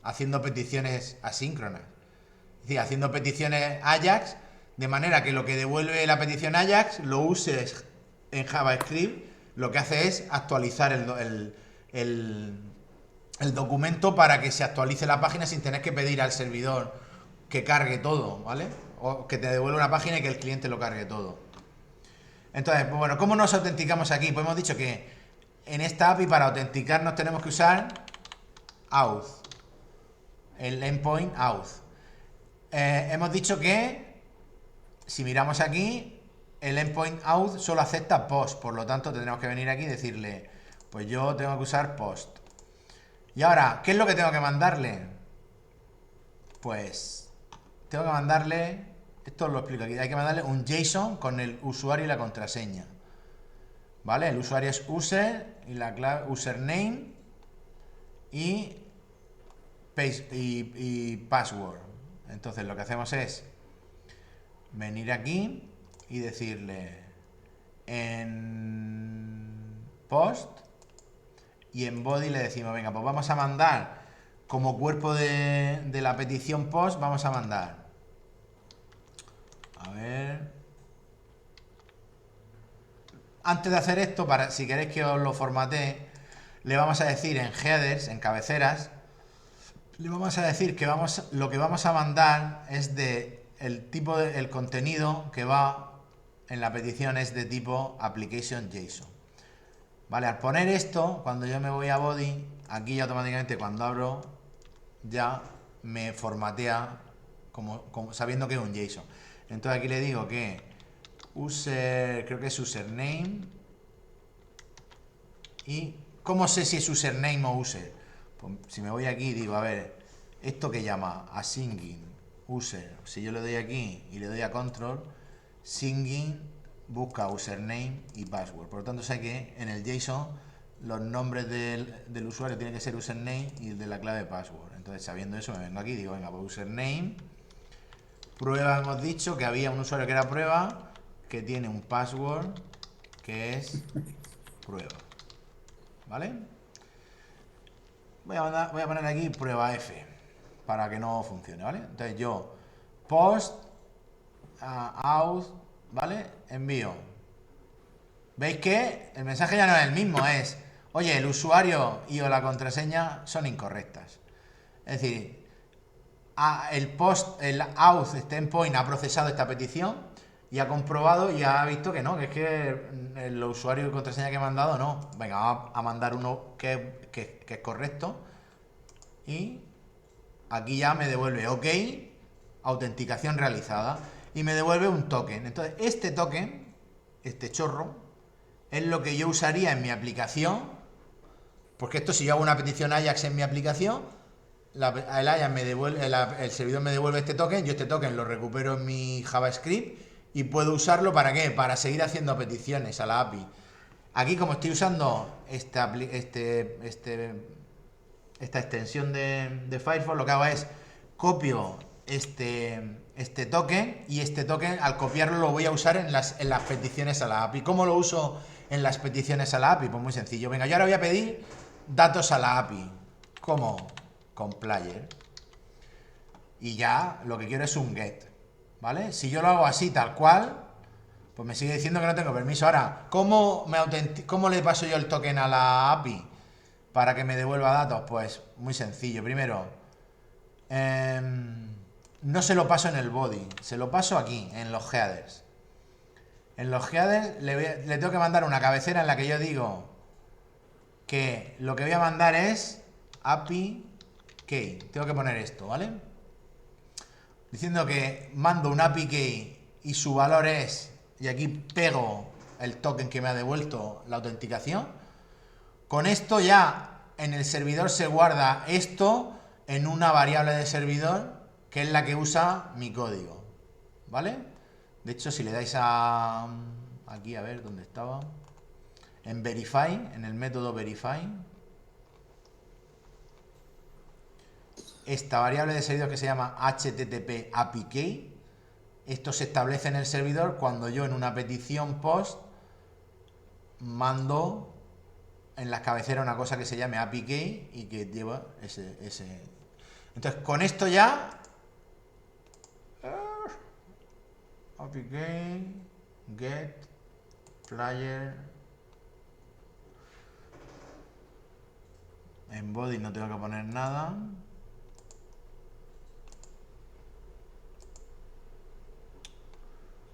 Haciendo peticiones asíncronas. Es decir, haciendo peticiones Ajax, de manera que lo que devuelve la petición Ajax lo uses en JavaScript, lo que hace es actualizar el documento para que se actualice la página sin tener que pedir al servidor que cargue todo, ¿vale? O que te devuelva una página y que el cliente lo cargue todo. Entonces, pues bueno, ¿cómo nos autenticamos aquí? Pues hemos dicho que en esta API para autenticarnos tenemos que usar auth, el endpoint auth. Hemos dicho que si miramos aquí, el endpoint auth solo acepta post, por lo tanto tendremos que venir aquí y decirle, pues yo tengo que usar post. Y ahora, ¿qué es lo que tengo que mandarle? Pues tengo que mandarle, esto os lo explico aquí, hay que mandarle un JSON con el usuario y la contraseña. ¿Vale? El usuario es user y la clave username y password. Entonces lo que hacemos es venir aquí y decirle en post y en body le decimos, venga, pues vamos a mandar como cuerpo de la petición post, vamos a mandar, a ver, antes de hacer esto, para si queréis que os lo formatee, le vamos a decir en headers, en cabeceras, le vamos a decir que lo que vamos a mandar es de el tipo el contenido que va en la petición es de tipo application JSON. Vale, al poner esto, cuando yo me voy a body, aquí ya automáticamente cuando abro ya me formatea como sabiendo que es un JSON. Entonces aquí le digo que user, creo que es username. ¿Y cómo sé si es username o user? Pues si me voy aquí y digo, a ver, esto que llama a singing user, si yo le doy aquí y le doy a control, singing busca username y password. Por lo tanto, sé que en el JSON los nombres del usuario tienen que ser username y el de la clave password. Entonces, sabiendo eso, me vengo aquí y digo, venga, pues username, prueba, hemos dicho que había un usuario que era prueba, que tiene un password que es prueba. ¿Vale? Voy a poner aquí prueba F para que no funcione, ¿vale? Entonces yo post out, ¿vale? Envío. ¿Veis que el mensaje ya no es el mismo? Es, oye, el usuario y o la contraseña son incorrectas. Es decir, el auth endpoint ha procesado esta petición y ha comprobado y ha visto que no, que es que el usuario y contraseña que he mandado no. Venga, vamos a mandar uno que es correcto y aquí ya me devuelve OK, autenticación realizada y me devuelve un token. Entonces este token, este chorro, es lo que yo usaría en mi aplicación, porque esto si yo hago una petición Ajax en mi aplicación, el Ajax me devuelve, el servidor me devuelve este token, yo este token lo recupero en mi JavaScript y puedo usarlo ¿para qué? Para seguir haciendo peticiones a la API. Aquí como estoy usando esta extensión de Firefox, lo que hago es copio este token y este token al copiarlo lo voy a usar en las peticiones a la API. ¿Cómo lo uso en las peticiones a la API? Pues muy sencillo. Venga, yo ahora voy a pedir datos a la API. ¿Cómo? Con player. Y ya lo que quiero es un get. ¿Vale? Si yo lo hago así, tal cual, pues me sigue diciendo que no tengo permiso. Ahora, ¿cómo le paso yo el token a la API para que me devuelva datos? Pues muy sencillo. Primero, no se lo paso en el body, se lo paso aquí, en los headers. En los headers le tengo que mandar una cabecera en la que yo digo que lo que voy a mandar es API key. Tengo que poner esto, ¿vale? Diciendo que mando un API key y su valor es, y aquí pego el token que me ha devuelto la autenticación. Con esto ya en el servidor se guarda esto en una variable de servidor que es la que usa mi código, ¿vale? De hecho, si le dais a aquí, a ver, ¿dónde estaba? En verify, en el método verify, esta variable de servidor que se llama HTTP API key, esto se establece en el servidor cuando yo en una petición post mando en las cabeceras una cosa que se llame API key y que lleva ese. Entonces, con esto ya API key, get, player, en body no tengo que poner nada.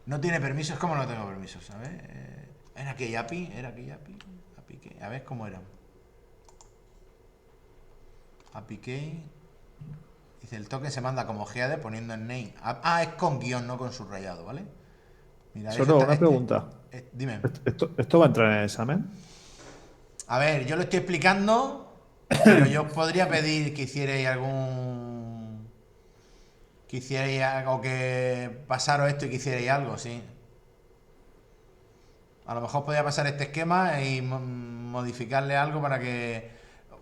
No tiene permisos, ¿cómo no tengo permisos? A ver, ¿era aquí API? ¿Era aquí API? API key, a ver cómo era. API key. Dice, el token se manda como header poniendo el name. Es con guión, no con subrayado, ¿vale? Mira,
Solo una pregunta.
Dime.
¿Esto va a entrar en el examen?
A ver, yo lo estoy explicando, pero yo podría pedir que hicierais algo, que pasaros esto y que hicierais algo, sí. A lo mejor podría pasar este esquema y modificarle algo para que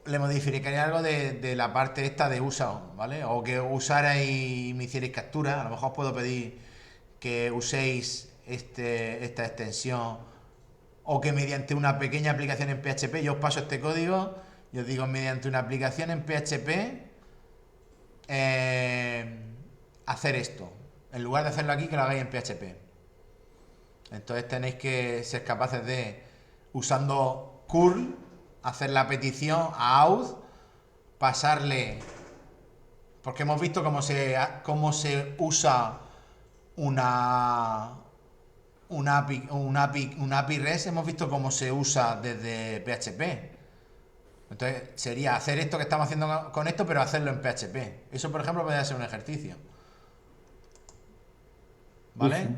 le modificaría algo de la parte esta de usa, ¿vale? O que usara y me hicierais captura. A lo mejor os puedo pedir que uséis esta extensión o que mediante una pequeña aplicación en PHP, yo os paso este código y os digo mediante una aplicación en PHP hacer esto. En lugar de hacerlo aquí, que lo hagáis en PHP. Entonces tenéis que ser capaces de, usando curl, hacer la petición a auth, pasarle, porque hemos visto cómo se usa una API REST, hemos visto cómo se usa desde PHP. Entonces sería hacer esto que estamos haciendo con esto, pero hacerlo en PHP. Eso, por ejemplo, podría ser un ejercicio. ¿Vale?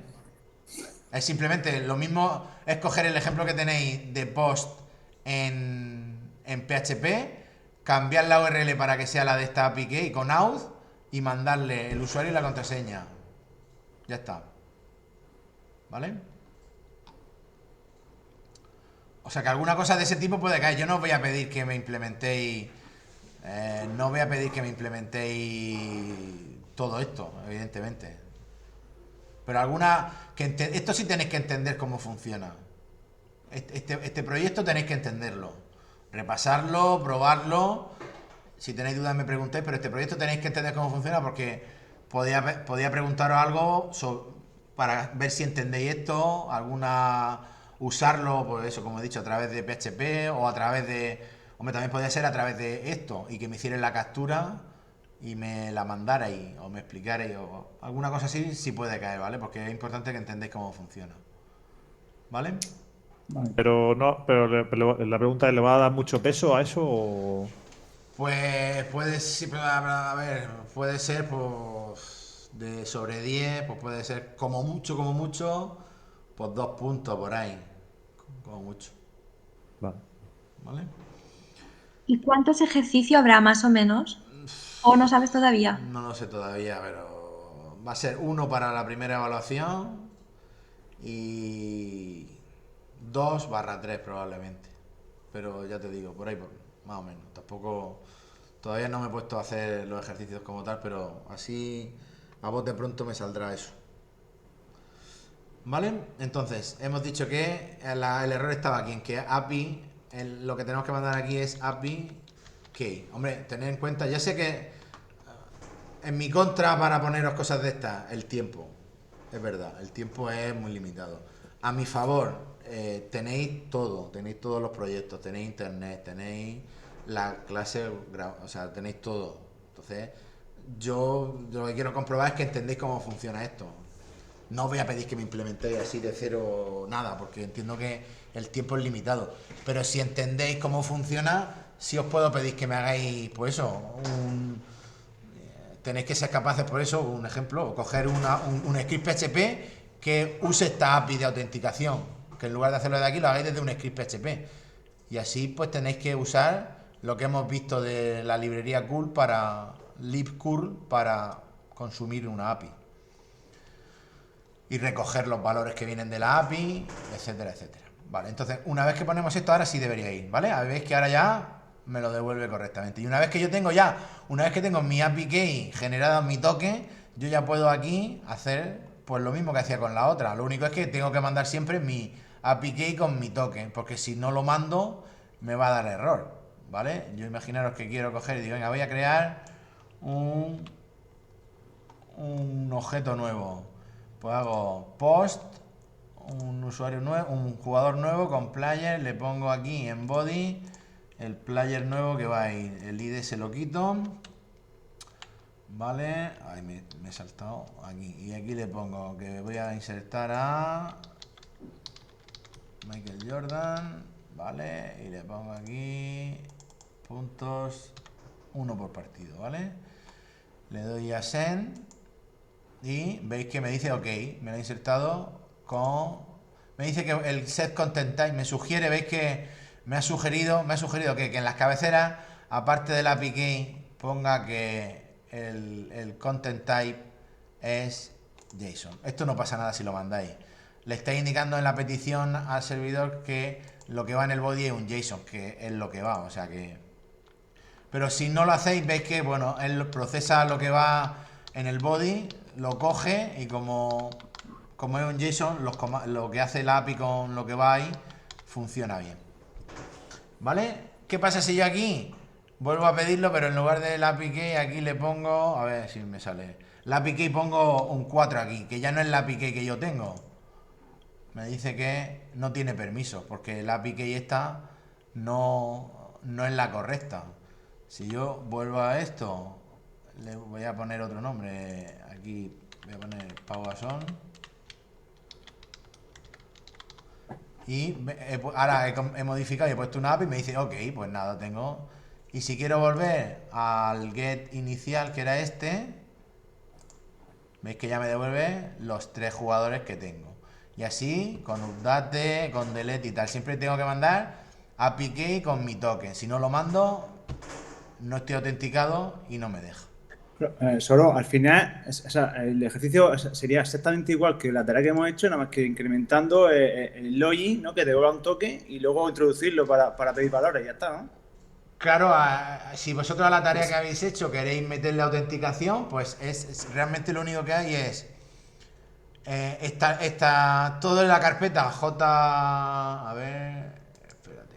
Es simplemente lo mismo, es coger el ejemplo que tenéis de post en PHP, cambiar la URL para que sea la de esta API key con auth y mandarle el usuario y la contraseña. Ya está. ¿Vale? O sea que alguna cosa de ese tipo puede caer. Yo no os voy a pedir que me implementéis. No voy a pedir que me implementéis todo esto, evidentemente. Pero alguna. Esto sí tenéis que entender cómo funciona. Este proyecto tenéis que entenderlo. Repasarlo, probarlo. Si tenéis dudas me preguntáis, pero este proyecto tenéis que entender cómo funciona porque podía preguntaros algo para ver si entendéis esto, usarlo, pues eso, como he dicho, a través de PHP o a través de... Hombre, también podría ser a través de esto y que me hicierais la captura y me la mandarais o me explicarais o alguna cosa así, sí puede caer, ¿vale? Porque es importante que entendáis cómo funciona. ¿Vale?
Pero no, pero la pregunta es, ¿le va a dar mucho peso a eso o...?
Pues puede ser, a ver, puede ser pues de sobre 10, pues puede ser como mucho, pues 2 puntos por ahí, como mucho,
Vale.
¿vale?
¿Y cuántos ejercicios habrá más o menos? ¿O no sabes todavía?
No lo sé todavía, pero va a ser uno para la primera evaluación y 2/3 probablemente. Pero ya te digo, por ahí más o menos. Tampoco, todavía no me he puesto a hacer los ejercicios como tal, pero así a bote pronto me saldrá eso. ¿Vale? Entonces, hemos dicho que el error estaba aquí, en que API, lo que tenemos que mandar aquí es API key. Hombre, tened en cuenta, ya sé que en mi contra para poneros cosas de estas, el tiempo. Es verdad, el tiempo es muy limitado. A mi favor, tenéis todos los proyectos, tenéis internet, tenéis la clase, o sea, tenéis todo. Entonces, yo lo que quiero comprobar es que entendéis cómo funciona esto. No os voy a pedir que me implementéis así de cero nada, porque entiendo que el tiempo es limitado. Pero si entendéis cómo funciona, sí os puedo pedir que me hagáis, pues eso, tenéis que ser capaces, por eso, un ejemplo, coger un script PHP que use esta API de autenticación, que en lugar de hacerlo de aquí lo hagáis desde un script PHP. Y así pues tenéis que usar lo que hemos visto de la librería libcurl para consumir una API. Y recoger los valores que vienen de la API, etcétera, etcétera. Vale, entonces una vez que ponemos esto, ahora sí debería ir, ¿vale? A ver, veis que ahora ya me lo devuelve correctamente. Y una vez que tengo mi API key generada en mi token, yo ya puedo aquí hacer pues lo mismo que hacía con la otra. Lo único es que tengo que mandar siempre mi API key con mi token, porque si no lo mando me va a dar error, ¿vale? Yo imaginaros que quiero coger y digo, venga, voy a crear un objeto nuevo. Pues hago post, un usuario nuevo, un jugador nuevo con player, le pongo aquí en body el player nuevo que va a ir, el ID se lo quito, vale, ahí me he saltado aquí, y aquí le pongo que voy a insertar a Michael Jordan, vale, y le pongo aquí puntos 1 por partido, vale, le doy a send y veis que me dice ok, me lo ha insertado me dice que el set content type me sugiere, veis que me ha sugerido que en las cabeceras, aparte del API key, ponga que el content type es JSON. Esto no pasa nada si lo mandáis. Le estáis indicando en la petición al servidor que lo que va en el body es un JSON, que es lo que va, o sea que Pero si no lo hacéis, veis que, bueno, él procesa lo que va en el body, lo coge y como es un JSON, lo que hace la API con lo que va ahí, funciona bien. ¿Vale? ¿Qué pasa si yo aquí vuelvo a pedirlo, pero en lugar del API key aquí le pongo, a ver si me sale, la API key pongo un 4 aquí, que ya no es la API key que yo tengo. Me dice que no tiene permiso, porque la API key esta no es la correcta. Si yo vuelvo a esto, le voy a poner otro nombre. Aquí voy a poner Pauason. Y ahora he modificado y he puesto una API y me dice, ok, pues nada, tengo. Y si quiero volver al get inicial, que era este, veis que ya me devuelve los 3 jugadores que tengo. Y así, con update, con delete y tal. Siempre tengo que mandar API key con mi token. Si no lo mando, no estoy autenticado y no me deja.
Solo al final, o sea, el ejercicio sería exactamente igual que la tarea que hemos hecho, nada más que incrementando el login, ¿no? Que devuelva un token y luego introducirlo para pedir valores y ya está, ¿no?
Claro, si vosotros a la tarea que habéis hecho queréis meterle autenticación, pues realmente lo único que hay es todo en la carpeta A ver, espérate.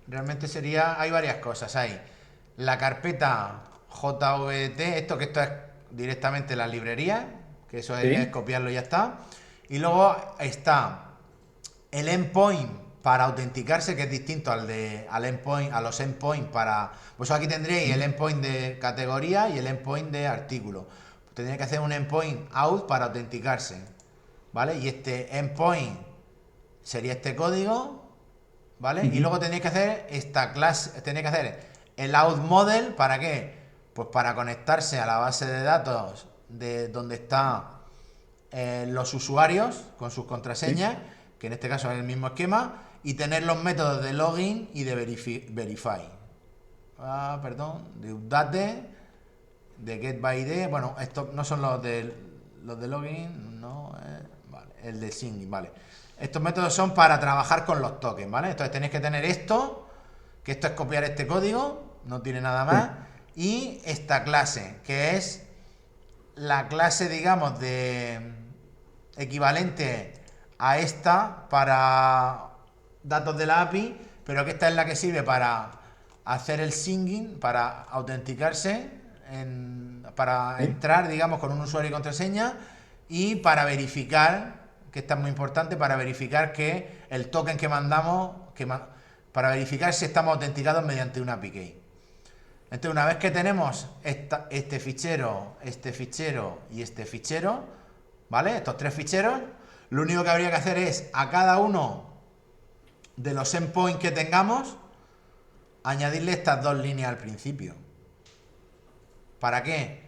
Realmente hay varias cosas. Hay la carpeta JVT, que esto es directamente la librería, que eso
Sí.
es copiarlo y ya está. Y luego está el endpoint para autenticarse, que es distinto a los endpoints para. Pues aquí tendréis el endpoint de categoría y el endpoint de artículo. Tendréis que hacer un endpoint out para autenticarse, ¿vale? Y este endpoint sería este código, ¿vale? Y luego tendréis que hacer esta clase, tendréis que hacer el out model, ¿para qué? Pues para conectarse a la base de datos de donde están los usuarios con sus contraseñas, que en este caso es el mismo esquema, y tener los métodos de login y de verify. De update, de get by ID. Bueno, estos no son los de login, no, vale, el de singing, vale. Estos métodos son para trabajar con los tokens, ¿vale? Entonces tenéis que tener esto, que esto es copiar este código, no tiene nada más, y esta clase, que es la clase, digamos, de equivalente a esta para datos de la API, pero que esta es la que sirve para hacer el singing, para autenticarse, para entrar, digamos, con un usuario y contraseña, y para verificar, que esta es muy importante, para verificar que el token que mandamos, para verificar si estamos autenticados mediante una API key. Entonces, una vez que tenemos este fichero y este fichero, ¿vale? Estos 3 ficheros, lo único que habría que hacer es a cada uno de los endpoints que tengamos, añadirle estas 2 líneas al principio. ¿Para qué?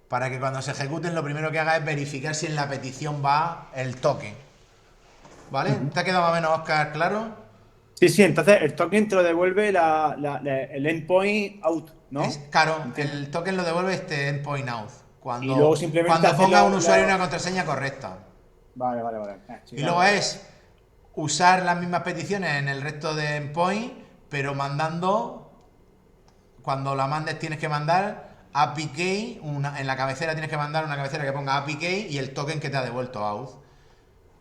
Para que cuando se ejecuten lo primero que haga es verificar si en la petición va el token. ¿Vale? ¿Te ha quedado más o menos, Oscar, claro?
Sí, entonces el token te lo devuelve el endpoint out, ¿no?
Claro, el token lo devuelve este endpoint out.
Y luego simplemente
Cuando ponga un
hacerlo-
usuario y una contraseña correcta.
Vale. Sí,
Y luego es usar las mismas peticiones en el resto de endpoint, pero cuando la mandes tienes que mandar API key, en la cabecera tienes que mandar una cabecera que ponga API key y el token que te ha devuelto out.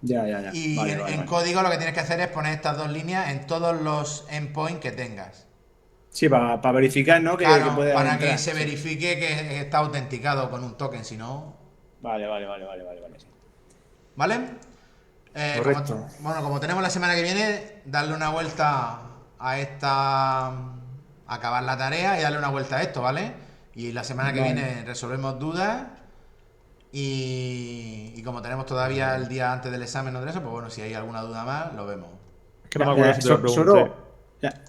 Ya.
Y
Vale.
código lo que tienes que hacer es poner estas 2 líneas en todos los endpoints que tengas.
Sí, para verificar, ¿no? Que
Claro,
pueda
para
entrar.
que se verifique que está autenticado con un token, si no.
Vale. Sí.
¿Vale?
Correcto.
Como tenemos la semana que viene, darle una vuelta a acabar la tarea y darle una vuelta a esto, ¿vale? Y la semana que
Vale.
viene resolvemos dudas. Y como tenemos todavía el día antes del examen o de eso, pues bueno, si hay alguna duda más, lo vemos.
Es que no me acuerdo si te lo pregunté.
Solo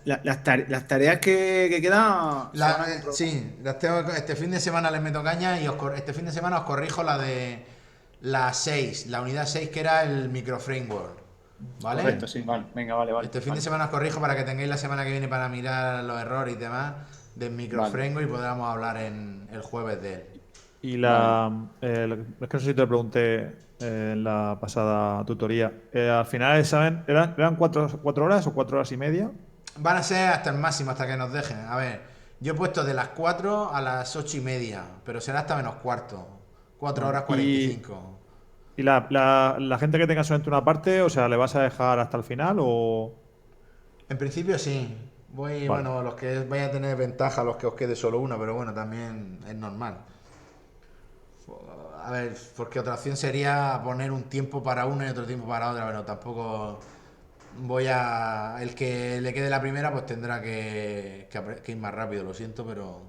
las tareas que quedan.
Sí, las tengo, este fin de semana les meto caña y este fin de semana os corrijo la de la 6, la unidad 6 que era el microframework. ¿Vale?
Correcto, sí, vale. Venga, vale.
Este fin
vale.
de semana os corrijo para que tengáis la semana que viene para mirar los errores y demás del microframework y podamos hablar el jueves de él.
Y es que no sé si te lo pregunté en la pasada tutoría. Al final del examen, ¿eran 4 horas o 4 horas y media?
Van a ser hasta el máximo, hasta que nos dejen. A ver, yo he puesto de las 4 a las 8:30, pero será hasta menos cuarto. 4 horas
Y,
45.
y la gente que tenga solamente una parte, o sea, ¿le vas a dejar hasta el final o...?
En principio sí.
Vale.
Bueno, los que vais a tener ventaja, los que os quede solo una, pero bueno, también es normal. A ver, porque otra opción sería poner un tiempo para una y otro tiempo para otra, pero tampoco el que le quede la primera, pues tendrá que ir más rápido, lo siento, pero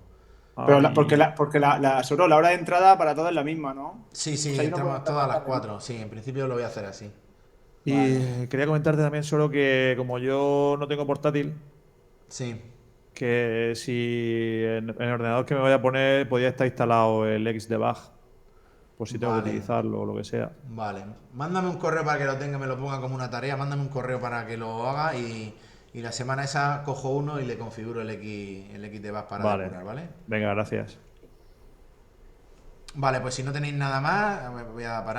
Pero
Ay,
Soro, la hora de entrada para todos es la misma, ¿no?
sí,
O
sí,
sea, yo no puedo
entramos
entrar
todas a
más
las
tarde, ¿no?
4. Sí, en principio lo voy a hacer así.
Vale.
y quería comentarte también solo que como yo no tengo portátil,
Sí,
que si en el ordenador que me vaya a poner podía estar instalado el Xdebug, por si tengo que
vale,
utilizarlo o lo que sea.
vale. Mándame un correo para que lo tenga, me lo ponga como una tarea. Mándame un correo para que lo haga y la semana esa cojo uno y le configuro el X de bus para
Vale.
depurar, ¿vale?
Venga, gracias.
Vale, pues si no tenéis nada más, voy a parar.